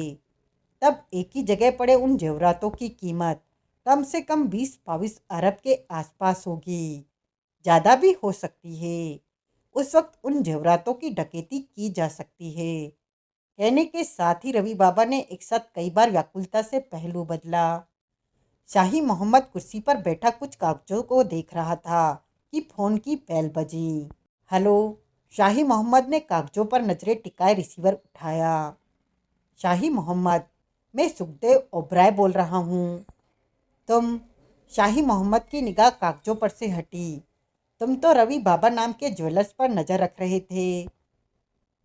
तब एक ही जगह पड़े उन जेवरातों की कीमत कम से कम 20-22 अरब के आसपास होगी, ज़्यादा भी हो सकती है। उस वक्त उन जेवरातों की डकैती की जा सकती है। कहने के साथ ही रवि बाबा ने एक साथ कई बार व्याकुलता से पहलू बदला। शाही मोहम्मद कुर्सी पर बैठा कुछ कागजों को देख रहा था कि फोन की बेल बजी। हेलो। शाही मोहम्मद ने कागजों पर नजरें टिकाए रिसीवर उठाया। शाही मोहम्मद, मैं सुखदेव ओबराय बोल रहा हूँ। तुम? शाही मोहम्मद की निगाह कागजों पर से हटी। तुम तो रवि बाबा नाम के ज्वेलर्स पर नजर रख रहे थे।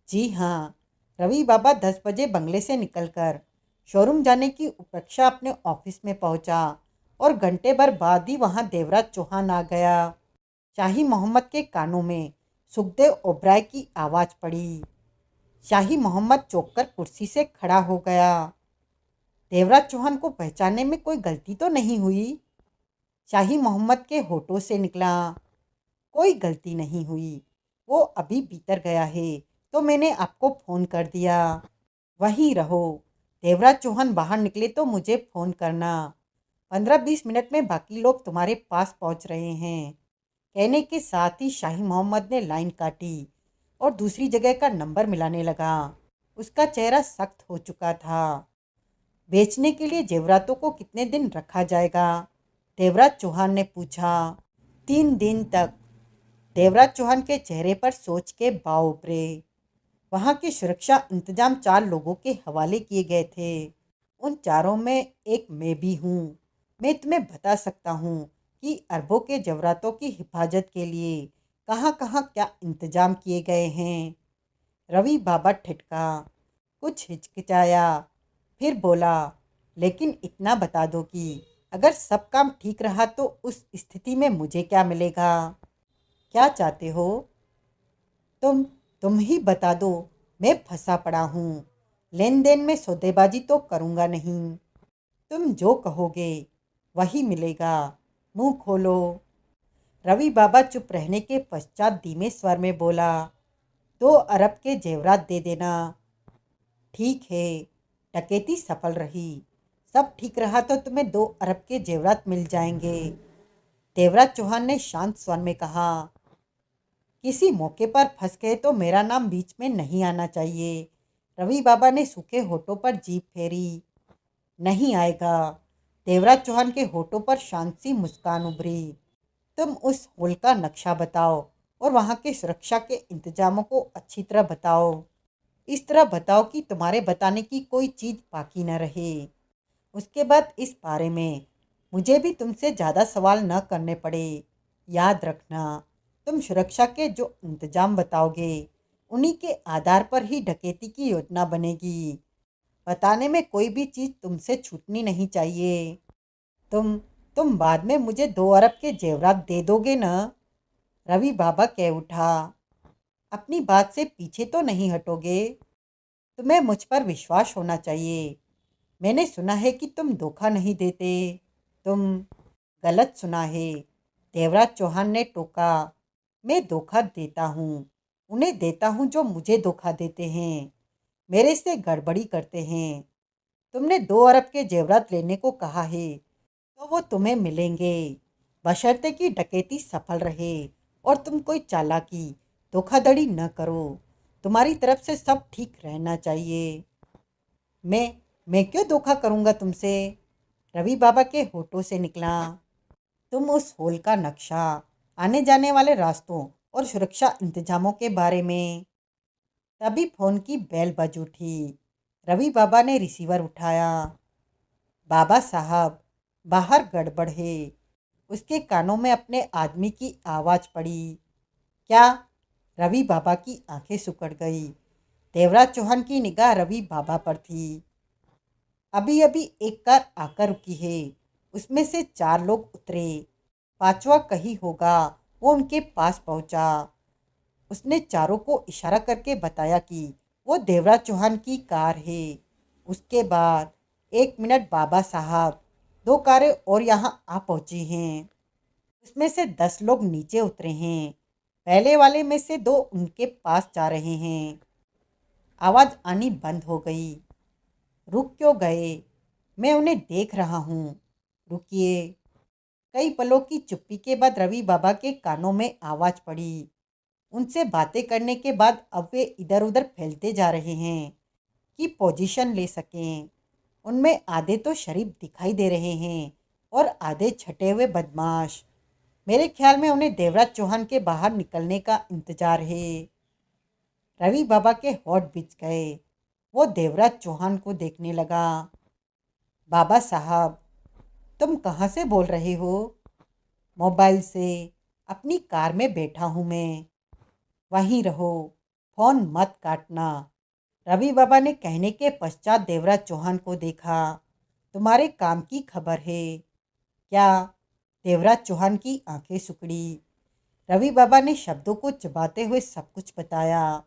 जी हाँ। रवि बाबा 10 बजे बंगले से निकलकर शोरूम जाने की अपेक्षा अपने ऑफिस में पहुंचा और घंटे भर बाद ही वहां देवराज चौहान आ गया। शाही मोहम्मद के कानों में सुखदेव ओबराय की आवाज़ पड़ी। शाही मोहम्मद चौंक कर कुर्सी से खड़ा हो गया। देवराज चौहान को पहचानने में कोई गलती तो नहीं हुई? शाही मोहम्मद के होठों से निकला। कोई गलती नहीं हुई। वो अभी भीतर गया है तो मैंने आपको फ़ोन कर दिया। वहीं रहो। देवराज चौहान बाहर निकले तो मुझे फ़ोन करना। 15-20 मिनट में बाकी लोग तुम्हारे पास पहुंच रहे हैं। कहने के साथ ही शाही मोहम्मद ने लाइन काटी और दूसरी जगह का नंबर मिलाने लगा। उसका चेहरा सख्त हो चुका था। बेचने के लिए जेवरातों को कितने दिन रखा जाएगा? देवराज चौहान ने पूछा। 3 दिन तक। देवराज चौहान के चेहरे पर सोच के भाव उभरे। वहाँ के सुरक्षा इंतजाम 4 लोगों के हवाले किए गए थे। उन चारों में एक मैं भी हूँ। मैं तुम्हें बता सकता हूँ कि अरबों के जवरातों की हिफाजत के लिए कहाँ कहाँ क्या इंतजाम किए गए हैं। रवि बाबा ठिठका, कुछ हिचकिचाया, फिर बोला, लेकिन इतना बता दो कि अगर सब काम ठीक रहा तो उस स्थिति में मुझे क्या मिलेगा? क्या चाहते हो? तुम तुम ही बता दो। मैं फंसा पड़ा हूँ। लेन देन में सौदेबाजी तो करूँगा नहीं। तुम जो कहोगे वही मिलेगा। मुंह खोलो। रवि बाबा चुप रहने के पश्चात धीमे स्वर में बोला, 2 अरब के जेवरात दे देना। ठीक है। डकैती सफल रही। सब ठीक रहा तो तुम्हें 2 अरब के जेवरात मिल जाएंगे। देवराज चौहान ने शांत स्वर में कहा। किसी मौके पर फंस गए तो मेरा नाम बीच में नहीं आना चाहिए। रवि बाबा ने सूखे होठों पर जीभ फेरी। नहीं आएगा। देवराज चौहान के होठों पर शांत सी मुस्कान उभरी। तुम उस होल का नक्शा बताओ और वहाँ के सुरक्षा के इंतजामों को अच्छी तरह बताओ। इस तरह बताओ कि तुम्हारे बताने की कोई चीज़ बाकी न रहे। उसके बाद इस बारे में मुझे भी तुमसे ज़्यादा सवाल न करने पड़े। याद रखना, तुम सुरक्षा के जो इंतजाम बताओगे उन्हीं के आधार पर ही डकैती की योजना बनेगी। बताने में कोई भी चीज़ तुमसे छूटनी नहीं चाहिए। तुम तुम बाद में मुझे 2 अरब के जेवरात दे दोगे न? रवि बाबा कह उठा। अपनी बात से पीछे तो नहीं हटोगे? तुम्हें मुझ पर विश्वास होना चाहिए। मैंने सुना है कि तुम धोखा नहीं देते। तुम गलत सुना है, देवराज चौहान ने टोका। मैं धोखा देता हूँ, उन्हें देता हूँ जो मुझे धोखा देते हैं, मेरे से गड़बड़ी करते हैं। तुमने 2 अरब के जेवरात लेने को कहा है तो वो तुम्हें मिलेंगे, बशर्ते कि डकैती सफल रहे और तुम कोई चालाकी धोखाधड़ी न करो। तुम्हारी तरफ से सब ठीक रहना चाहिए। मैं मैं क्यों धोखा करूँगा तुमसे? रवि बाबा के होठों से निकला। तुम उस होल का नक्शा, आने जाने वाले रास्तों और सुरक्षा इंतजामों के बारे में। तभी फोन की बेल बज उठी। रवि बाबा ने रिसीवर उठाया। बाबा साहब, बाहर गड़बड़ है। उसके कानों में अपने आदमी की आवाज़ पड़ी। क्या? रवि बाबा की आंखें सिकुड़ गई। देवराज चौहान की निगाह रवि बाबा पर थी। अभी अभी एक कार आकर रुकी है, उसमें से 4 लोग उतरे, 5वां कहीं होगा। वो उनके पास पहुंचा। उसने चारों को इशारा करके बताया कि वो देवराज चौहान की कार है। उसके बाद, 1 मिनट बाबा साहब, 2 कारें और यहाँ आ पहुंची हैं। उसमें से 10 लोग नीचे उतरे हैं। पहले वाले में से 2 उनके पास जा रहे हैं। आवाज़ आनी बंद हो गई। रुक क्यों गए? मैं उन्हें देख रहा हूँ। रुकिए। कई पलों की चुप्पी के बाद रवि बाबा के कानों में आवाज़ पड़ी। उनसे बातें करने के बाद अब वे इधर उधर फैलते जा रहे हैं कि पोजीशन ले सकें। उनमें आधे तो शरीफ दिखाई दे रहे हैं और आधे छटे हुए बदमाश। मेरे ख्याल में उन्हें देवराज चौहान के बाहर निकलने का इंतजार है। रवि बाबा के होठ बिछ गए। वो देवराज चौहान को देखने लगा। बाबा साहब, तुम कहाँ से बोल रहे हो? मोबाइल से। अपनी कार में बैठा हूँ मैं। वहीं रहो, फोन मत काटना। रवि बाबा ने कहने के पश्चात देवराज चौहान को देखा। तुम्हारे काम की खबर है क्या? देवराज चौहान की आंखें सिकुड़ी। रवि बाबा ने शब्दों को चबाते हुए सब कुछ बताया।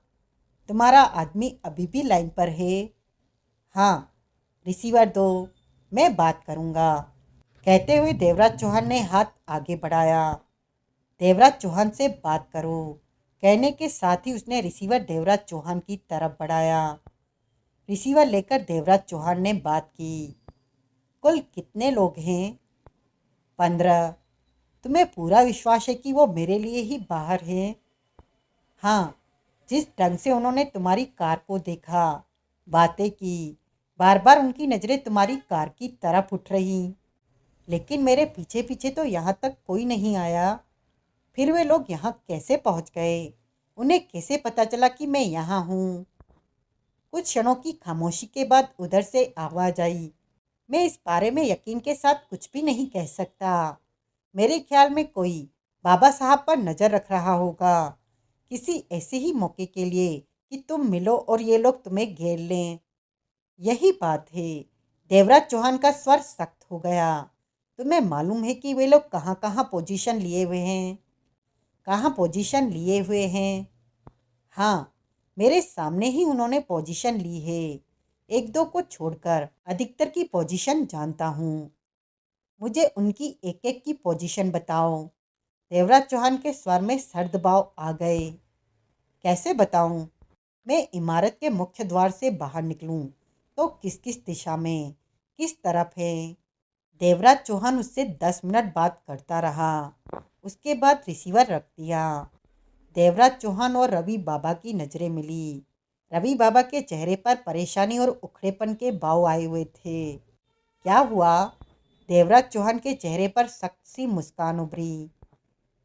तुम्हारा आदमी अभी भी लाइन पर है? हाँ। रिसीवर दो, मैं बात करूँगा। कहते हुए देवराज चौहान ने हाथ आगे बढ़ाया। देवराज चौहान से बात करो, कहने के साथ ही उसने रिसीवर देवराज चौहान की तरफ बढ़ाया। रिसीवर लेकर देवराज चौहान ने बात की। कुल कितने लोग हैं? 15। तुम्हें पूरा विश्वास है कि वो मेरे लिए ही बाहर हैं? हाँ। जिस ढंग से उन्होंने तुम्हारी कार को देखा, बातें की, बार बार उनकी नज़रें तुम्हारी कार की तरफ उठ रही। लेकिन मेरे पीछे पीछे तो यहाँ तक कोई नहीं आया। फिर वे लोग यहाँ कैसे पहुँच गए? उन्हें कैसे पता चला कि मैं यहाँ हूँ? कुछ क्षणों की खामोशी के बाद उधर से आवाज़ आई। मैं इस बारे में यकीन के साथ कुछ भी नहीं कह सकता। मेरे ख्याल में कोई बाबा साहब पर नज़र रख रहा होगा, किसी ऐसे ही मौके के लिए कि तुम मिलो और ये लोग तुम्हें घेर लें। यही बात है। देवराज चौहान का स्वर सख्त हो गया। तुम्हें मालूम है कि वे लोग कहाँ कहाँ पोजीशन लिए हुए हैं? कहाँ पोजीशन लिए हुए हैं? हाँ, मेरे सामने ही उन्होंने पोजीशन ली है। 1-2 को छोड़कर अधिकतर की पोजीशन जानता हूँ। मुझे उनकी एक एक की पोजीशन बताओ। देवराज चौहान के स्वर में सर्द भाव आ गए। कैसे बताऊं? मैं इमारत के मुख्य द्वार से बाहर निकलूं तो किस किस दिशा में, किस तरफ है? देवराज चौहान उससे 10 मिनट बात करता रहा। उसके बाद रिसीवर रख दिया। देवराज चौहान और रवि बाबा की नज़रें मिली। रवि बाबा के चेहरे पर परेशानी और उखड़ेपन के भाव आए हुए थे। क्या हुआ? देवराज चौहान के चेहरे पर सख्त सी मुस्कान उभरी।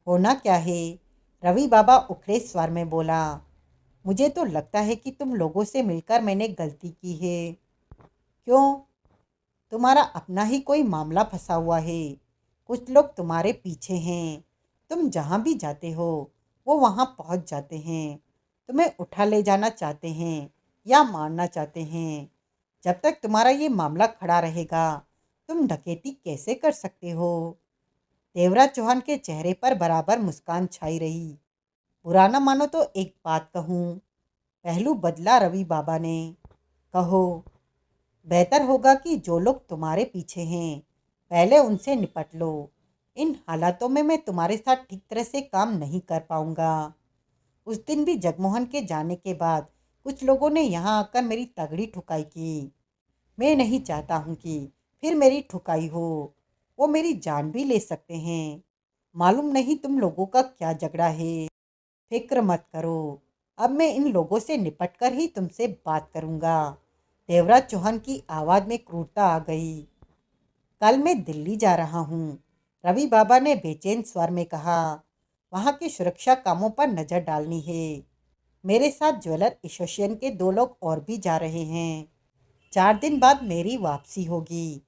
होना क्या है? रवि बाबा उखड़े स्वर में बोला। मुझे तो लगता है कि तुम लोगों से मिलकर मैंने गलती की है। क्यों? तुम्हारा अपना ही कोई मामला फंसा हुआ है। कुछ लोग तुम्हारे पीछे हैं। तुम जहाँ भी जाते हो वो वहाँ पहुँच जाते हैं। तुम्हें उठा ले जाना चाहते हैं या मारना चाहते हैं। जब तक तुम्हारा ये मामला खड़ा रहेगा तुम डकैती कैसे कर सकते हो? देवराज चौहान के चेहरे पर बराबर मुस्कान छाई रही। पुराना मानो तो एक बात कहूँ, पहलू बदला रवि बाबा ने। कहो। बेहतर होगा कि जो लोग तुम्हारे पीछे हैं पहले उनसे निपट लो। इन हालातों में मैं तुम्हारे साथ ठीक तरह से काम नहीं कर पाऊंगा। उस दिन भी जगमोहन के जाने के बाद कुछ लोगों ने यहाँ आकर मेरी तगड़ी ठुकाई की। मैं नहीं चाहता हूँ कि फिर मेरी ठुकाई हो। वो मेरी जान भी ले सकते हैं। मालूम नहीं तुम लोगों का क्या झगड़ा है। फिक्र मत करो, अब मैं इन लोगों से निपट कर ही तुमसे बात करूंगा। देवराज चौहान की आवाज़ में क्रूरता आ गई। कल मैं दिल्ली जा रहा हूँ, रवि बाबा ने बेचैन स्वर में कहा। वहाँ के सुरक्षा कामों पर नजर डालनी है। मेरे साथ ज्वेलर एसोसिएशन के 2 लोग और भी जा रहे हैं। 4 दिन बाद मेरी वापसी होगी।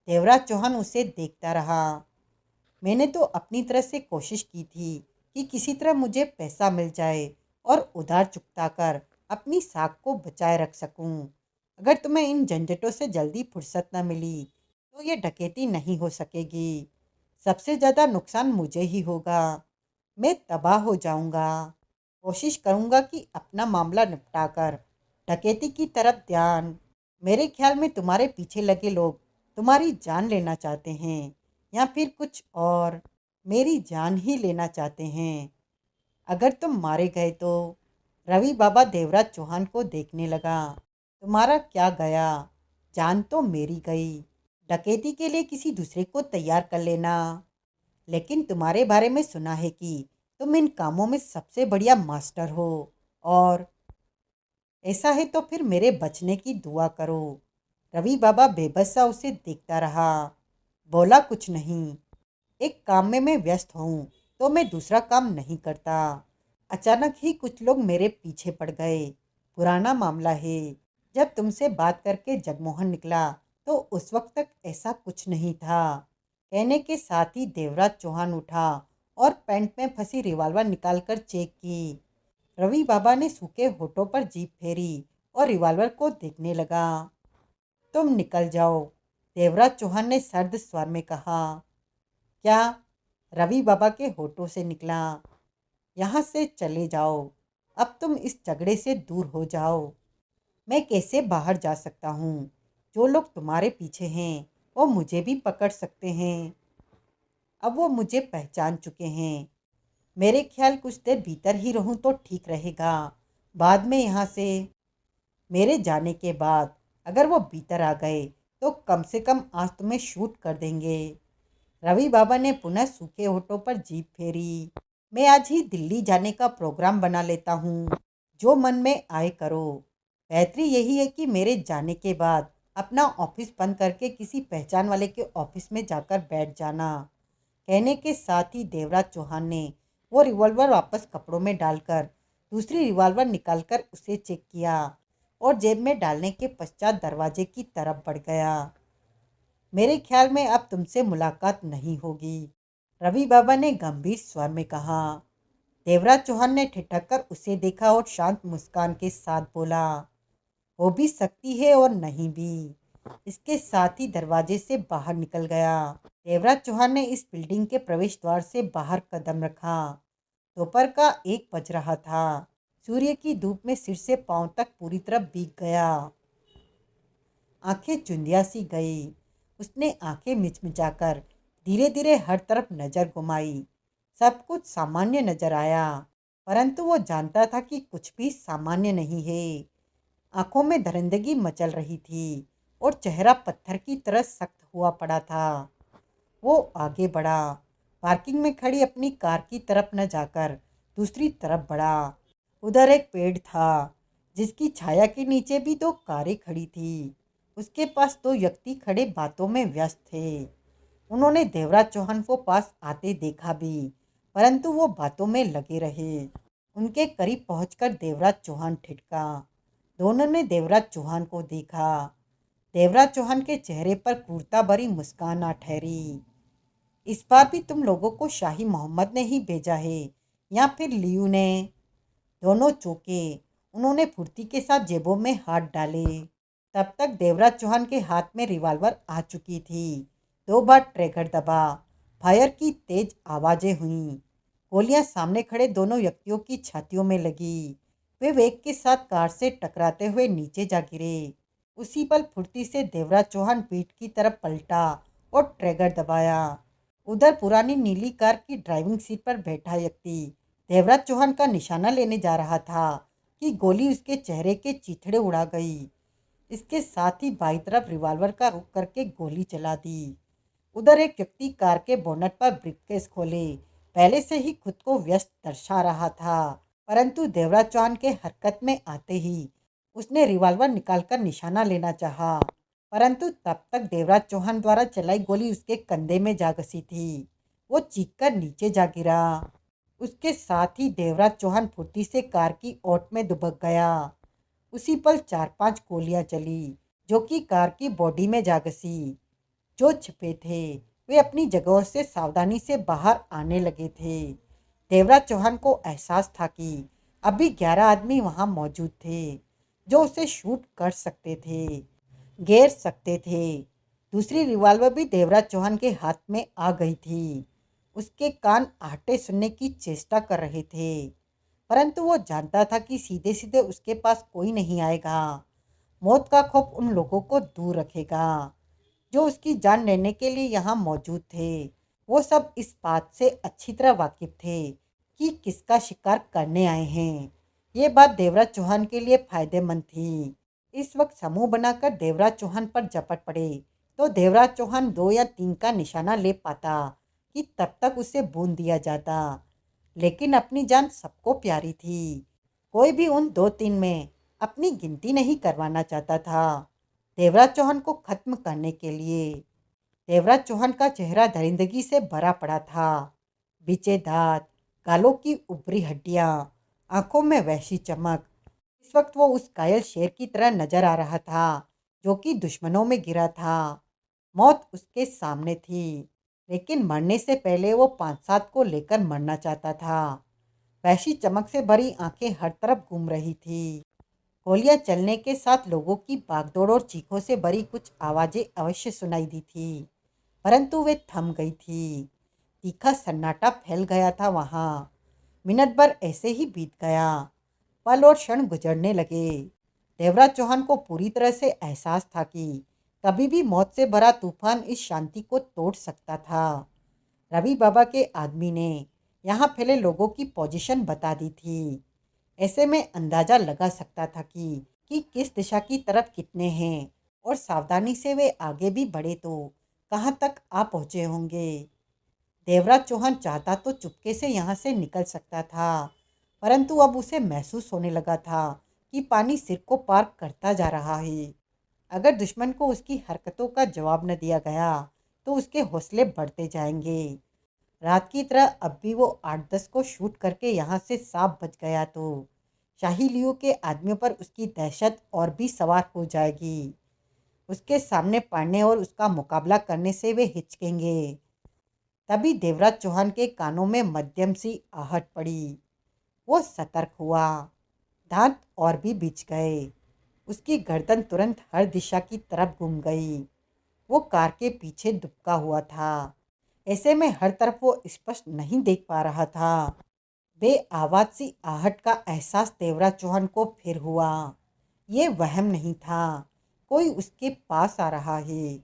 देवराज चौहान उसे देखता रहा। मैंने तो अपनी तरफ से कोशिश की थी कि किसी तरह मुझे पैसा मिल जाए और उधार चुकता कर अपनी साख को बचाए रख सकूं। अगर तुम्हें इन झंझटों से जल्दी फुर्सत न मिली तो ये डकैती नहीं हो सकेगी। सबसे ज़्यादा नुकसान मुझे ही होगा। मैं तबाह हो जाऊंगा। कोशिश करूंगा कि अपना मामला निपटाकर डकैती की तरफ ध्यान। मेरे ख्याल में तुम्हारे पीछे लगे लोग तुम्हारी जान लेना चाहते हैं या फिर कुछ और। मेरी जान ही लेना चाहते हैं। अगर तुम मारे गए तो। रवि बाबा देवराज चौहान को देखने लगा। तुम्हारा क्या गया, जान तो मेरी गई। डकैती के लिए किसी दूसरे को तैयार कर लेना। लेकिन तुम्हारे बारे में सुना है कि तुम इन कामों में सबसे बढ़िया मास्टर हो। और ऐसा है तो फिर मेरे बचने की दुआ करो। रवि बाबा बेबस सा उसे देखता रहा। बोला कुछ नहीं। एक काम में मैं व्यस्त हूँ तो मैं दूसरा काम नहीं करता। अचानक ही कुछ लोग मेरे पीछे पड़ गए। पुराना मामला है। जब तुमसे बात करके जगमोहन निकला तो उस वक्त तक ऐसा कुछ नहीं था। कहने के साथ ही देवराज चौहान उठा और पैंट में फंसी रिवॉल्वर निकालकर चेक की। रवि बाबा ने सूखे होठों पर जीभ फेरी और रिवॉल्वर को देखने लगा। तुम निकल जाओ, देवराज चौहान ने सर्द स्वर में कहा। क्या? रवि बाबा के होठों से निकला। यहाँ से चले जाओ। अब तुम इस झगड़े से दूर हो जाओ। मैं कैसे बाहर जा सकता हूँ? जो लोग तुम्हारे पीछे हैं वो मुझे भी पकड़ सकते हैं। अब वो मुझे पहचान चुके हैं। मेरे ख्याल कुछ देर भीतर ही रहूं तो ठीक रहेगा। बाद में यहाँ से। मेरे जाने के बाद अगर वो भीतर आ गए तो कम से कम आज तुम्हें शूट कर देंगे। रवि बाबा ने पुनः सूखे होठों पर जीभ फेरी। मैं आज ही दिल्ली जाने का प्रोग्राम बना लेता हूँ। जो मन में आए करो। बेहतरी यही है कि मेरे जाने के बाद अपना ऑफिस बंद करके किसी पहचान वाले के ऑफिस में जाकर बैठ जाना। कहने के साथ ही देवराज चौहान ने वो रिवॉल्वर वापस कपड़ों में डालकर दूसरी रिवॉल्वर निकालकर उसे चेक किया और जेब में डालने के पश्चात दरवाजे की तरफ बढ़ गया। मेरे ख्याल में अब तुमसे मुलाकात नहीं होगी, रवि बाबा ने गंभीर स्वर में कहा। देवराज चौहान ने ठिठक कर उसे देखा और शांत मुस्कान के साथ बोला, हो भी सकती है और नहीं भी। इसके साथ ही दरवाजे से बाहर निकल गया। देवराज चौहान ने इस बिल्डिंग के प्रवेश द्वार से बाहर कदम रखा। दोपहर का 1 बज रहा था। सूर्य की धूप में सिर से पांव तक पूरी तरह भीग गया। आंखें चुंधिया सी गई। उसने आंखें मिचमिचाकर धीरे धीरे हर तरफ नजर घुमाई। सब कुछ सामान्य नजर आया, परंतु वो जानता था कि कुछ भी सामान्य नहीं है। आंखों में दरिंदगी मचल रही थी और चेहरा पत्थर की तरह सख्त हुआ पड़ा था। वो आगे बढ़ा। पार्किंग में खड़ी अपनी कार की तरफ न जाकर दूसरी तरफ बढ़ा। उधर एक पेड़ था जिसकी छाया के नीचे भी 2 कारें खड़ी थी। उसके पास 2 व्यक्ति खड़े बातों में व्यस्त थे। उन्होंने देवराज चौहान को पास आते देखा भी, परंतु वो बातों में लगे रहे। उनके करीब पहुंचकर देवराज चौहान ठिठका। दोनों ने देवराज चौहान को देखा। देवराज चौहान के चेहरे पर क्रूरता भरी मुस्कान आ ठहरी। इस बार भी तुम लोगों को शाही मोहम्मद ने ही भेजा है या फिर लियू ने? दोनों चौंके। उन्होंने फुर्ती के साथ जेबों में हाथ डाले। तब तक देवराज चौहान के हाथ में रिवॉल्वर आ चुकी थी। 2 बार ट्रिगर दबा। फायर की तेज आवाजें हुईं। गोलियां सामने खड़े दोनों व्यक्तियों की छातियों में लगी। वे वेग के साथ कार से टकराते हुए नीचे जा गिरे। उसी पल फुर्ती से देवराज चौहान पीठ की तरफ पलटा और ट्रिगर दबाया। उधर पुरानी नीली कार की ड्राइविंग सीट पर बैठा व्यक्ति देवराज चौहान का निशाना लेने जा रहा था कि गोली उसके चेहरे के चीथड़े उड़ा गई। इसके साथ ही बाईं तरफ रिवॉल्वर का रुख करके गोली चला दी। उधर एक व्यक्ति कार के बोनट पर ब्रीफकेस खोले पहले से ही खुद को व्यस्त दर्शा रहा था, परंतु देवराज चौहान के हरकत में आते ही उसने रिवॉल्वर निकालकर निशाना लेना चाहा, परंतु तब तक देवराज चौहान द्वारा चलाई गोली उसके कंधे में जा घसी थी। वो चीखकर नीचे जा गिरा। उसके साथ ही देवराज चौहान फुर्ती से कार की ओट में दुबक गया। उसी पल 4-5 गोलियां चली जो कि कार की बॉडी में जा घसी। जो छिपे थे वे अपनी जगहों से सावधानी से बाहर आने लगे थे। देवराज चौहान को एहसास था कि अभी 11 आदमी वहां मौजूद थे जो उसे शूट कर सकते थे, घेर सकते थे। दूसरी रिवॉल्वर भी देवराज चौहान के हाथ में आ गई थी। उसके कान आहटे सुनने की चेष्टा कर रहे थे, परंतु वो जानता था कि सीधे सीधे उसके पास कोई नहीं आएगा। मौत का खौफ उन लोगों को दूर रखेगा जो उसकी जान लेने के लिए यहाँ मौजूद थे। वो सब इस बात से अच्छी तरह वाकिफ थे कि किसका शिकार करने आए हैं। ये बात देवराज चौहान के लिए फायदेमंद थी। इस वक्त समूह बनाकर देवराज चौहान पर झपट पड़े तो देवराज चौहान 2 या 3 का निशाना ले पाता कि तब तक उसे भून दिया जाता। लेकिन अपनी जान सबको प्यारी थी। कोई भी उन 2-3 में अपनी गिनती नहीं करवाना चाहता था देवराज चौहान को खत्म करने के लिए। देवराज चौहान का चेहरा दरिंदगी से भरा पड़ा था। बिचे दांत, गालों की उभरी हड्डियां, आंखों में वहशी चमक। इस वक्त वो उस घायल शेर की तरह नजर आ रहा था जो कि दुश्मनों में गिरा था। मौत उसके सामने थी, लेकिन मरने से पहले वो 5-7 को लेकर मरना चाहता था। वहशी चमक से भरी आंखें हर तरफ घूम रही थी। गोलियां चलने के साथ लोगों की भागदौड़ और चीखों से भरी कुछ आवाजें अवश्य सुनाई दी थी, परंतु वे थम गई थी। तीखा सन्नाटा फैल गया था वहां। मिनट भर ऐसे ही बीत गया। पल और क्षण गुजरने लगे। देवराज चौहान को पूरी तरह से एहसास था कि कभी भी मौत से भरा तूफान इस शांति को तोड़ सकता था। रवि बाबा के आदमी ने यहाँ फैले लोगों की पोजीशन बता दी थी। ऐसे में अंदाजा लगा सकता था कि किस दिशा की तरफ कितने हैं और सावधानी से वे आगे भी बढ़े तो कहाँ तक आ पहुँचे होंगे। देवराज चौहान चाहता तो चुपके से यहाँ से निकल सकता था, परंतु अब उसे महसूस होने लगा था कि पानी सिर को पार करता जा रहा है। अगर दुश्मन को उसकी हरकतों का जवाब न दिया गया तो उसके हौसले बढ़ते जाएंगे। रात की तरह अब भी वो 8-10 को शूट करके यहाँ से साफ बच गया तो शाही लियू के आदमियों पर उसकी दहशत और भी सवार हो जाएगी। उसके सामने पड़ने और उसका मुकाबला करने से वे हिचकेंगे। तभी देवराज चौहान के कानों में मध्यम सी आहट पड़ी। वो सतर्क हुआ। दांत और भी बिछ गए। उसकी गर्दन तुरंत हर दिशा की तरफ घूम गई। वो कार के पीछे दुबका हुआ था। ऐसे में हर तरफ वो स्पष्ट नहीं देख पा रहा था। बेआवाज सी आहट का एहसास देवराज चौहान को फिर हुआ। ये वहम नहीं था, कोई उसके पास आ रहा है।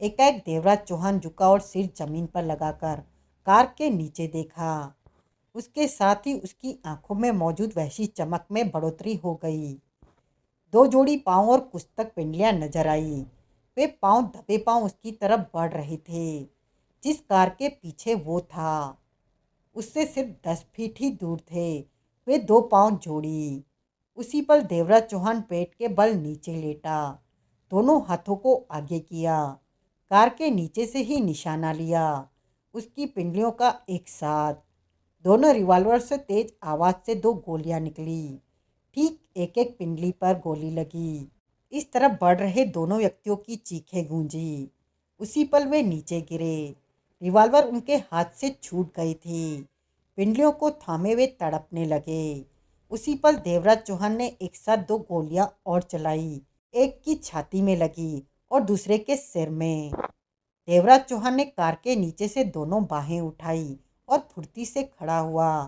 एकाएक देवराज चौहान झुका और सिर जमीन पर लगाकर कार के नीचे देखा। उसके साथ ही उसकी आंखों में मौजूद वहशी चमक में बढ़ोतरी हो गई। 2 जोड़ी पांव और कुछ तक पिंडलियां नजर आई। वे पांव दबे पांव उसकी तरफ बढ़ रहे थे। जिस कार के पीछे वो था उससे सिर्फ 10 फीट ही दूर थे। वे 2 पांव जोड़ी। उसी पल देवराज चौहान पेट के बल नीचे लेटा, दोनों हाथों को आगे किया, कार के नीचे से ही निशाना लिया। उसकी पिंडलियों का एक साथ दोनों रिवॉल्वर से तेज आवाज से 2 गोलियां निकली। ठीक एक एक पिंडली पर गोली लगी। इस तरफ बढ़ रहे दोनों व्यक्तियों की चीखें गूंजी। उसी पल वे नीचे गिरे। रिवॉल्वर उनके हाथ से छूट गई थी। पिंडलियों को थामे वे तड़पने लगे। उसी पल देवराज चौहान ने एक साथ 2 गोलियां और चलाई। एक की छाती में लगी और दूसरे के सिर में। देवराज चौहान ने कार के नीचे से दोनों बाहें उठाई और फुर्ती से खड़ा हुआ।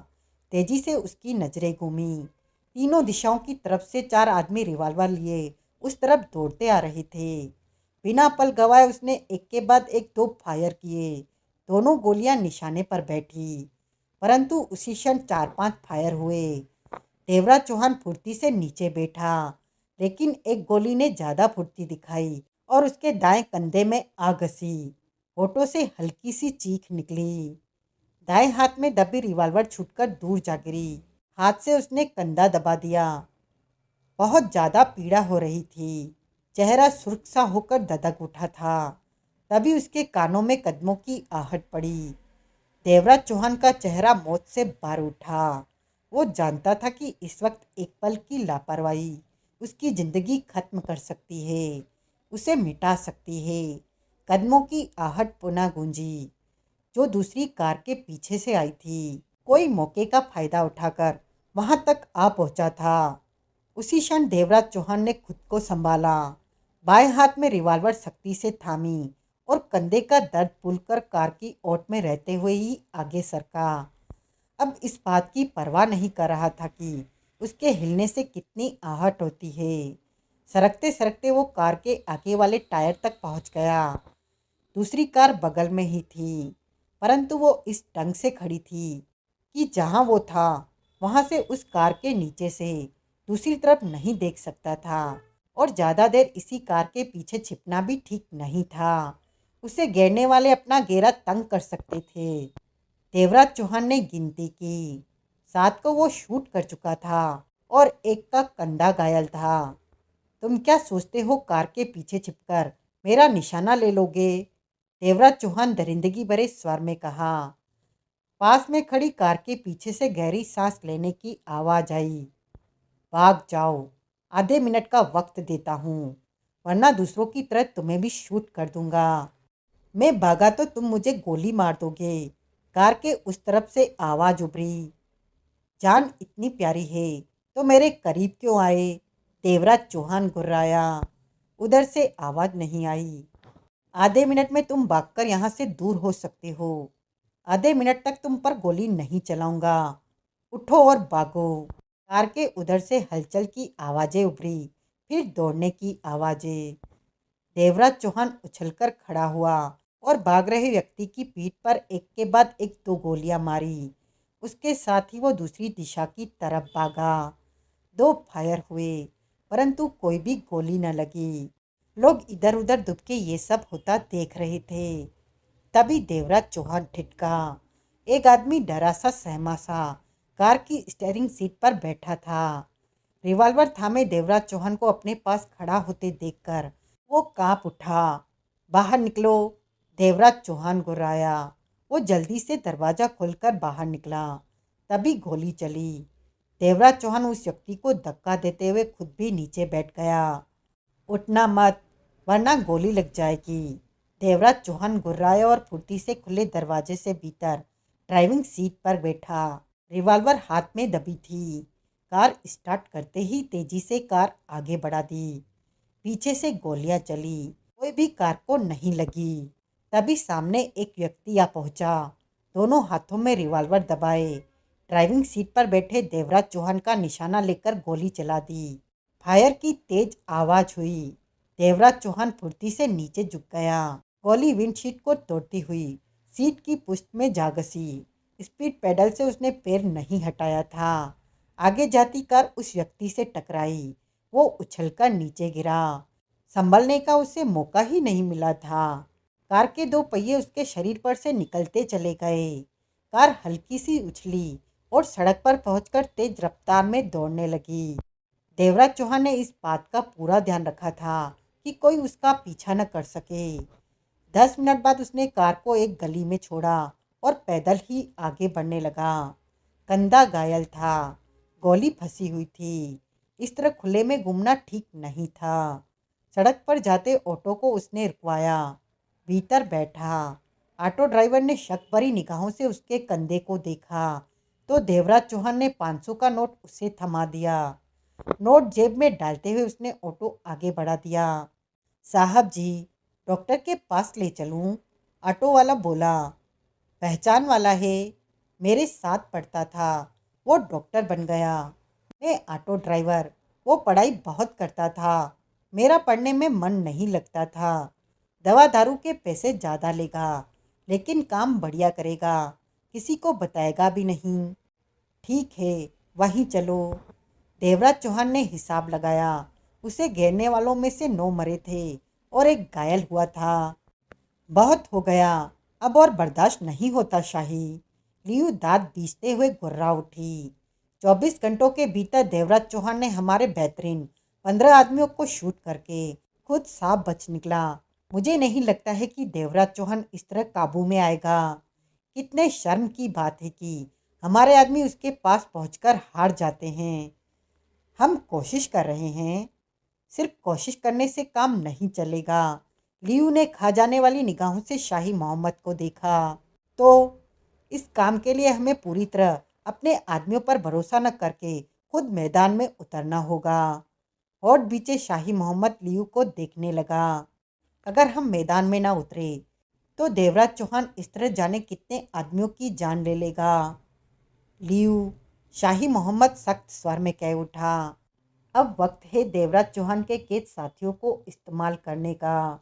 तेजी से उसकी नजरें घूमी। तीनों दिशाओं की तरफ से चार आदमी रिवॉल्वर लिए उस तरफ दौड़ते आ रहे थे। बिना पल गवाए उसने एक के बाद एक दो फायर किए। दोनों गोलियां निशाने पर बैठी, परंतु उसी क्षण चार पांच फायर हुए। देवराज चौहान फुर्ती से नीचे बैठा, लेकिन एक गोली ने ज्यादा फुर्ती दिखाई और उसके दाएं कंधे में आ घसी। होठों से हल्की सी चीख निकली। दाएं हाथ में दबी रिवॉल्वर छूटकर दूर जा गिरी। हाथ से उसने कंधा दबा दिया। बहुत ज्यादा पीड़ा हो रही थी। चेहरा सुर्ख सा होकर ददक उठा था। तभी उसके कानों में कदमों की आहट पड़ी। देवराज चौहान का चेहरा मौत से भर उठा। वो जानता था कि इस वक्त एक पल की लापरवाही उसकी जिंदगी खत्म कर सकती है, उसे मिटा सकती है। कदमों की आहट पुनः गूंजी, जो दूसरी कार के पीछे से आई थी। कोई मौके का फायदा उठाकर वहां तक आ पहुंचा था। उसी क्षण देवराज चौहान ने खुद को संभाला। बाएं हाथ में रिवॉल्वर सख्ती से थामी और कंधे का दर्द भूलकर कार की ओट में रहते हुए ही आगे सरका। अब इस बात की परवाह नहीं कर रहा था कि उसके हिलने से कितनी आहट होती है। सरकते सरकते वो कार के आगे वाले टायर तक पहुंच गया। दूसरी कार बगल में ही थी, परंतु वो इस ढंग से खड़ी थी कि जहां वो था वहां से उस कार के नीचे से दूसरी तरफ नहीं देख सकता था। और ज़्यादा देर इसी कार के पीछे छिपना भी ठीक नहीं था। उसे घेरने वाले अपना घेरा तंग कर सकते थे। देवराज चौहान ने गिनती की। 7 को वो शूट कर चुका था और एक का कंधा घायल था। तुम क्या सोचते हो कार के पीछे छिपकर मेरा निशाना ले लोगे? देवराज चौहान दरिंदगी भरे स्वर में कहा। पास में खड़ी कार के पीछे से गहरी सांस लेने की आवाज आई। भाग जाओ, आधे मिनट का वक्त देता हूँ, वरना दूसरों की तरह तुम्हें भी शूट कर दूंगा। मैं भागा तो तुम मुझे गोली मार दोगे। कार के उस तरफ से आवाज उभरी। जान इतनी प्यारी है तो मेरे करीब क्यों आए? देवराज चौहान गुर्राया। उधर से आवाज नहीं आई। आधे मिनट में तुम भागकर यहाँ से दूर हो सकते हो। आधे मिनट तक तुम पर गोली नहीं चलाऊंगा। उठो और भागो। कार के उधर से हलचल की आवाजें उभरी, फिर दौड़ने की आवाजें। देवराज चौहान उछलकर खड़ा हुआ और भाग रहे व्यक्ति की पीठ पर एक के बाद एक दो गोलियां मारी। उसके साथ ही वो दूसरी दिशा की तरफ भागा। 2 फायर हुए, परंतु कोई भी गोली न लगी। लोग इधर उधर दुबके ये सब होता देख रहे थे। तभी देवराज चौहान ठिठका। एक आदमी डरा सा सहमा सा कार की स्टीयरिंग सीट पर बैठा था। रिवॉल्वर थामे देवराज चौहान को अपने पास खड़ा होते देखकर वो कांप उठा। बाहर निकलो, देवराज चौहान गुर्राया। वो जल्दी से दरवाजा खोलकर बाहर निकला। तभी गोली चली। देवराज चौहान उस व्यक्ति को धक्का देते हुए खुद भी नीचे बैठ गया। उठना मत, वरना गोली लग जाएगी। देवराज चौहान गुर्राया और फुर्ती से खुले दरवाजे से भीतर ड्राइविंग सीट पर बैठा। रिवॉल्वर हाथ में दबी थी। कार स्टार्ट करते ही तेजी से कार आगे बढ़ा दी। पीछे से गोलियां चली, कोई भी कार को नहीं लगी। तभी सामने एक व्यक्ति आ पहुंचा, दोनों हाथों में रिवॉल्वर दबाए। ड्राइविंग सीट पर बैठे देवराज चौहान का निशाना लेकर गोली चला दी। फायर की तेज आवाज हुई। देवराज चौहान फुर्ती से नीचे झुक गया। गोली विंडशीट को तोड़ती हुई सीट की पुष्ट में जा घसी। स्पीड पेडल से उसने पैर नहीं हटाया था। आगे जाती कार उस व्यक्ति से टकराई। वो उछलकर नीचे गिरा। संभलने का उसे मौका ही नहीं मिला था। कार के 2 पहिए उसके शरीर पर से निकलते चले गए। कार हल्की सी उछली और सड़क पर पहुंचकर तेज रफ्तार में दौड़ने लगी। देवराज चौहान ने इस बात का पूरा ध्यान रखा था कि कोई उसका पीछा न कर सके। 10 मिनट बाद उसने कार को एक गली में छोड़ा और पैदल ही आगे बढ़ने लगा। कंधा घायल था, गोली फंसी हुई थी। इस तरह खुले में घूमना ठीक नहीं था। सड़क पर जाते ऑटो को उसने रुकवाया। भीतर बैठा। ऑटो ड्राइवर ने शक भरी निगाहों से उसके कंधे को देखा तो देवराज चौहान ने 500 का नोट उसे थमा दिया। नोट जेब में डालते हुए उसने ऑटो आगे बढ़ा दिया। साहब जी, डॉक्टर के पास ले चलूं? ऑटो वाला बोला। पहचान वाला है, मेरे साथ पढ़ता था, वो डॉक्टर बन गया। मैं ऑटो ड्राइवर, वो पढ़ाई बहुत करता था, मेरा पढ़ने में मन नहीं लगता था। दवा दारू के पैसे ज़्यादा लेगा, लेकिन काम बढ़िया करेगा, किसी को बताएगा भी नहीं। ठीक है, वहीं चलो। देवराज चौहान ने हिसाब लगाया। उसे घेरने वालों में से 9 मरे थे और एक घायल हुआ था। बहुत हो गया, अब और बर्दाश्त नहीं होता शाही। लियू दांत बीचते हुए गुर्रा उठी। 24 घंटों के भीतर देवराज चौहान ने हमारे बेहतरीन 15 आदमियों को शूट करके खुद साफ बच निकला। मुझे नहीं लगता है कि देवराज चौहान इस तरह काबू में आएगा। कितने शर्म की बात है कि हमारे आदमी उसके पास पहुंचकर हार जाते हैं। हम कोशिश कर रहे हैं, सिर्फ कोशिश करने से काम नहीं चलेगा। लियू ने खा जाने वाली निगाहों से शाही मोहम्मद को देखा। तो इस काम के लिए हमें पूरी तरह अपने आदमियों पर भरोसा न करके खुद मैदान में उतरना होगा। होठ बीचे शाही मोहम्मद लियू को देखने लगा। अगर हम मैदान में ना उतरे तो देवराज चौहान इस तरह जाने कितने आदमियों की जान ले लेगा। लियू, शाही मोहम्मद सख्त स्वर में कह उठा। अब वक्त है देवराज चौहान के कैद साथियों को इस्तेमाल करने का।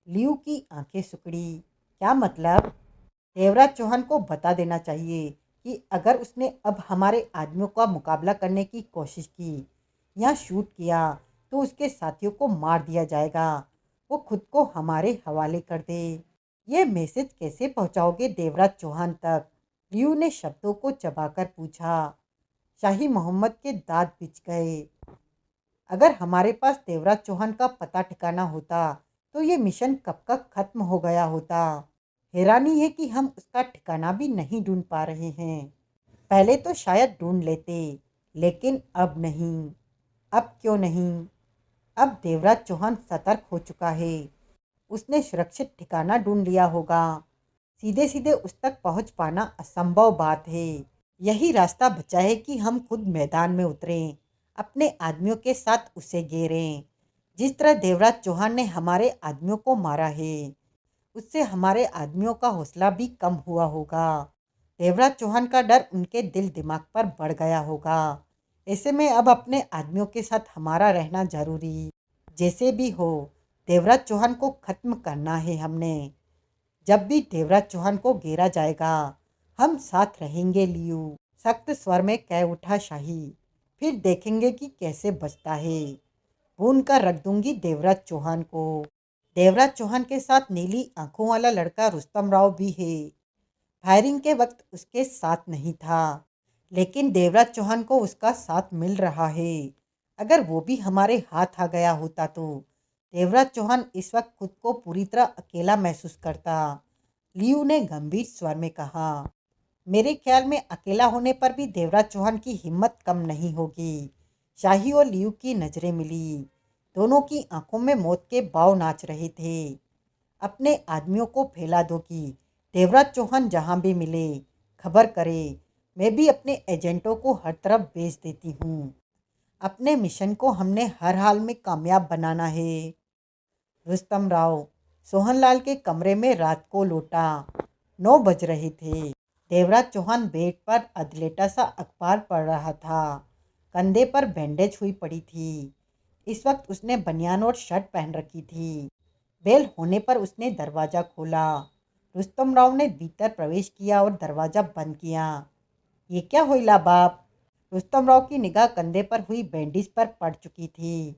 लियू की आंखें सिकुड़ी। क्या मतलब? देवराज चौहान को बता देना चाहिए कि अगर उसने अब हमारे आदमियों का मुकाबला करने की कोशिश की या शूट किया तो उसके साथियों को मार दिया जाएगा। वो खुद को हमारे हवाले कर दे। ये मैसेज कैसे पहुंचाओगे देवराज चौहान तक? लियू ने शब्दों को चबाकर पूछा। शाही मोहम्मद के दांत बिछ गए। अगर हमारे पास देवराज चौहान का पता ठिकाना होता तो ये मिशन कब का खत्म हो गया होता। हैरानी है कि हम उसका ठिकाना भी नहीं ढूंढ पा रहे हैं। पहले तो शायद ढूंढ लेते, लेकिन अब नहीं। अब क्यों नहीं? अब देवराज चौहान सतर्क हो चुका है। उसने सुरक्षित ठिकाना ढूंढ लिया होगा। सीधे सीधे उस तक पहुंच पाना असंभव बात है। यही रास्ता बचा है कि हम खुद मैदान में उतरें, अपने आदमियों के साथ उसे घेरें। जिस तरह देवराज चौहान ने हमारे आदमियों को मारा है, उससे हमारे आदमियों का हौसला भी कम हुआ होगा। देवराज चौहान का डर उनके दिल दिमाग पर बढ़ गया होगा। ऐसे में अब अपने आदमियों के साथ हमारा रहना जरूरी। जैसे भी हो, देवराज चौहान को खत्म करना है हमने। जब भी देवराज चौहान को घेरा जाएगा, हम साथ रहेंगे लियू। सख्त स्वर में कह उठा शाही। फिर देखेंगे कि कैसे बचता है। भून कर रख दूंगी देवराज चौहान को। देवराज चौहान के साथ नीली आंखों वाला लड़का रुस्तम राव भी है। फायरिंग के वक्त उसके साथ नहीं था, लेकिन देवराज चौहान को उसका साथ मिल रहा है। अगर वो भी हमारे हाथ आ गया होता तो देवराज चौहान इस वक्त खुद को पूरी तरह अकेला महसूस करता। लियू ने गंभीर स्वर में कहा। मेरे ख्याल में अकेला होने पर भी देवराज चौहान की हिम्मत कम नहीं होगी। शाही और लियू की नजरें मिली। दोनों की आंखों में मौत के बाव नाच रहे थे। अपने आदमियों को फैला दो कि देवराज चौहान जहां भी मिले खबर करे। मैं भी अपने एजेंटों को हर तरफ भेज देती हूँ। अपने मिशन को हमने हर हाल में कामयाब बनाना है। रुस्तम राव, सोहनलाल के कमरे में रात को लौटा। 9 बज रहे थे। देवराज चौहान बेड पर अधलेटा सा अखबार पढ़ रहा था। कंधे पर बैंडेज हुई पड़ी थी। इस वक्त उसने बनियान और शर्ट पहन रखी थी। बेल होने पर उसने दरवाज़ा खोला। रुस्तम राव ने भीतर प्रवेश किया और दरवाज़ा बंद किया। ये क्या होइला बाप? रुस्तम राव की निगाह कंधे पर हुई बैंडेज पर पड़ चुकी थी।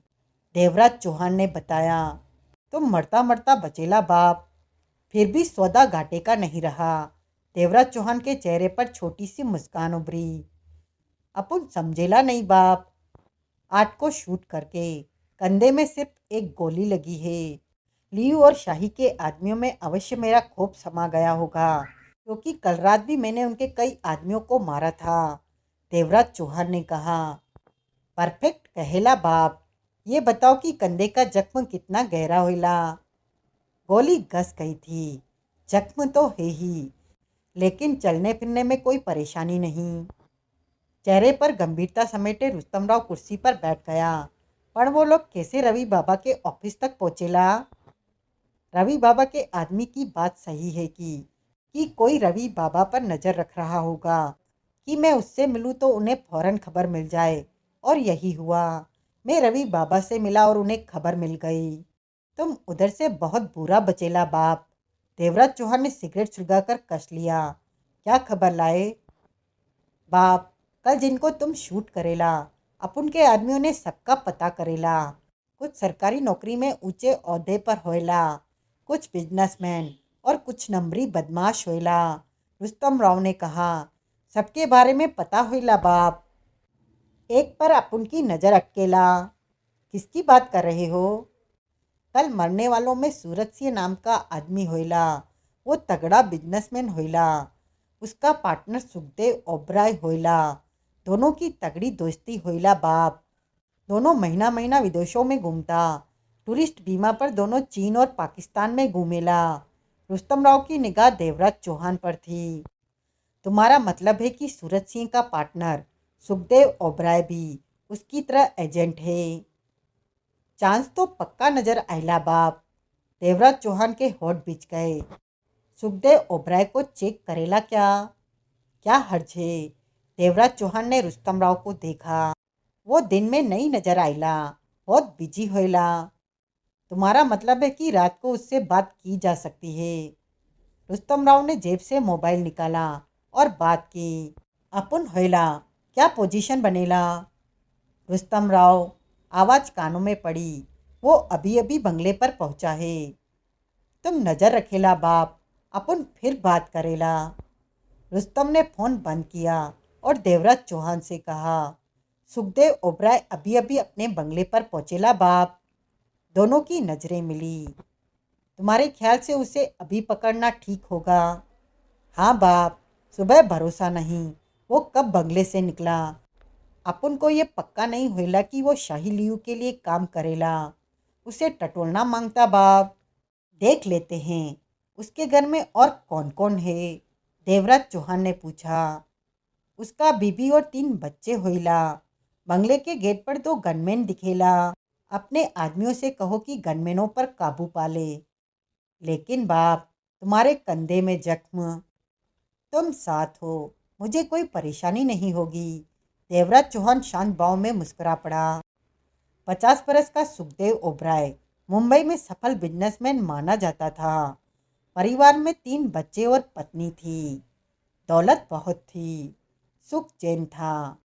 देवराज चौहान ने बताया, तुम मरता मरता बचेला बाप। फिर भी सौदा घाटे का नहीं रहा। देवराज चौहान के चेहरे पर छोटी सी मुस्कान उभरी। अपन समझेला नहीं बाप। 8 को शूट करके कंधे में सिर्फ एक गोली लगी है। लियू और शाही के आदमियों में अवश्य मेरा खौफ समा गया होगा, क्योंकि कल रात भी मैंने उनके कई आदमियों को मारा था। देवराज चौहान ने कहा। परफेक्ट कहेला बाप। ये बताओ कि कंधे का जख्म कितना गहरा होइला? गोली घस गई थी। जख्म तो है ही, लेकिन चलने फिरने में कोई परेशानी नहीं। चेहरे पर गंभीरता समेटे रुस्तमराव कुर्सी पर बैठ गया। पर वो लोग कैसे रवि बाबा के ऑफिस तक पहुंचेला? रवि बाबा के आदमी की बात सही है कि कोई रवि बाबा पर नजर रख रहा होगा कि मैं उससे मिलूं तो उन्हें फौरन खबर मिल जाए। और यही हुआ। मैं रवि बाबा से मिला और उन्हें खबर मिल गई। तुम उधर से बहुत बुरा बचेला बाप। देवराज चौहान ने सिगरेट सुलगाकर कस लिया। क्या खबर लाए बाप? कल जिनको तुम शूट करेला, अपन के आदमियों ने सबका पता करेला। कुछ सरकारी नौकरी में ऊंचे ओहदे पर होएला, कुछ बिजनेसमैन और कुछ नंबरी बदमाश होएला। रुस्तम राव ने कहा, सबके बारे में पता होइला बाप। एक पर अपन की नजर अटकेला। किसकी बात कर रहे हो? कल मरने वालों में सूरज सिंह नाम का आदमी होइला। वो तगड़ा बिजनेसमैन होइला। उसका पार्टनर सुखदेव ओबराय होइला। दोनों की तगड़ी दोस्ती होइला बाप। दोनों महीना महीना विदेशों में घूमता। टूरिस्ट बीमा पर दोनों चीन और पाकिस्तान में घूमेला। रुस्तम राव की निगाह देवराज चौहान पर थी। तुम्हारा मतलब है कि सूरज सिंह का पार्टनर सुखदेव ओबराय भी उसकी तरह एजेंट है? चांस तो पक्का नजर आयला बाप। देवराज चौहान के होठ बिच गए। सुखदेव ओबराय को चेक करेला क्या? क्या हर्ज है? देवराज चौहान ने रुस्तम राव को देखा। वो दिन में नहीं नजर आयला, बहुत बिजी होइला। तुम्हारा मतलब है कि रात को उससे बात की जा सकती है? रुस्तम राव ने जेब से मोबाइल निकाला और बात की। अपन होइला, क्या पोजीशन बनेला? रुस्तम राव, आवाज कानों में पड़ी। वो अभी अभी बंगले पर पहुंचा है। तुम नजर रखेला बाप, अपन फिर बात करेला। रुस्तम ने फोन बंद किया और देवराज चौहान से कहा, सुखदेव ओबराय अभी अभी अपने बंगले पर पहुंचेला बाप। दोनों की नजरें मिली। तुम्हारे ख्याल से उसे अभी पकड़ना ठीक होगा? हाँ बाप, सुबह भरोसा नहीं वो कब बंगले से निकला। अपन को ये पक्का नहीं होइला कि वो शाही लियू के लिए काम करेला। उसे टटोलना मांगता बाप। देख लेते हैं उसके घर में और कौन कौन है। देवराज चौहान ने पूछा। उसका बीबी और 3 बच्चे होइला। बंगले के गेट पर 2 गनमैन दिखेला। अपने आदमियों से कहो कि गनमैनों पर काबू पाले। लेकिन बाप, तुम्हारे कंधे में जख्म, तुम साथ हो, मुझे कोई परेशानी नहीं होगी। देवराज चौहान शांत भाव में मुस्कुरा पड़ा। 50 बरस का सुखदेव ओबराय मुंबई में सफल बिजनेसमैन माना जाता था। परिवार में 3 बच्चे और पत्नी थी। दौलत बहुत थी। सुख चैन था।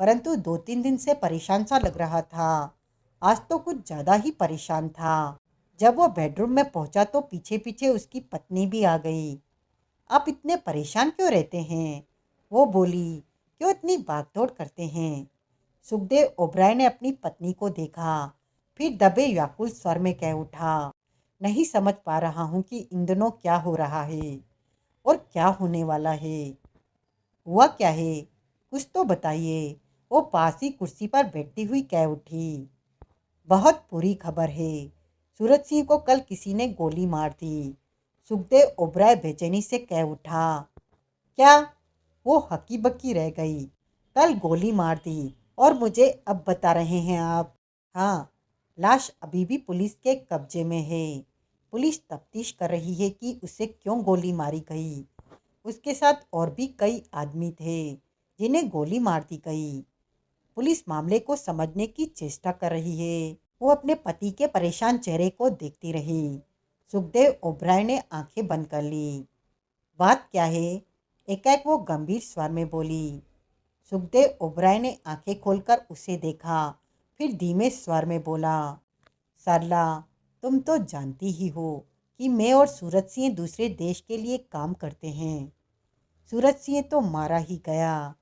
परंतु 2-3 दिन से परेशान सा लग रहा था। आज तो कुछ ज्यादा ही परेशान था। जब वो बेडरूम में पहुंचा तो पीछे पीछे उसकी पत्नी भी आ गई। आप इतने परेशान क्यों रहते हैं? वो बोली। क्यों इतनी भागदौड़ करते हैं? सुखदेव ओबराय ने अपनी पत्नी को देखा, फिर दबे व्याकुल स्वर में कह उठा, नहीं समझ पा रहा हूँ कि इन दिनों क्या हो रहा है और क्या होने वाला है। हुआ क्या है? कुछ तो बताइए। वो पास ही कुर्सी पर बैठती हुई कह उठी। बहुत बुरी खबर है। सूरज सिंह को कल किसी ने गोली मार दी। सुखदेव ओबराय बेचैनी से कह उठा। क्या? वो हकी बकी रह गई। कल गोली मार दी और मुझे अब बता रहे हैं आप? हाँ, लाश अभी भी पुलिस के कब्जे में है। पुलिस तफ्तीश कर रही है कि उसे क्यों गोली मारी गई। उसके साथ और भी कई आदमी थे जिन्हें गोली मार दी गई। पुलिस मामले को समझने की चेष्टा कर रही है। वो अपने पति के परेशान चेहरे को देखती रही। सुखदेव ओबराय ने आंखें बंद कर ली। बात क्या है? एकाएक वो गंभीर स्वर में बोली। सुखदेव ओबराय ने आंखें खोलकर उसे देखा, फिर धीमे स्वर में बोला, सरला, तुम तो जानती ही हो कि मैं और सूरज सिंह दूसरे देश के लिए काम करते हैं। सूरज सिंह तो मारा ही गया।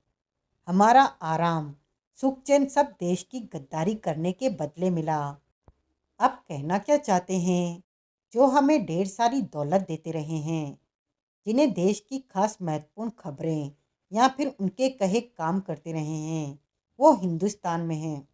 हमारा आराम, सुख चैन सब देश की गद्दारी करने के बदले मिला। अब कहना क्या चाहते हैं? जो हमें ढेर सारी दौलत देते रहे हैं, जिन्हें देश की खास महत्वपूर्ण खबरें या फिर उनके कहे काम करते रहे हैं, वो हिंदुस्तान में हैं।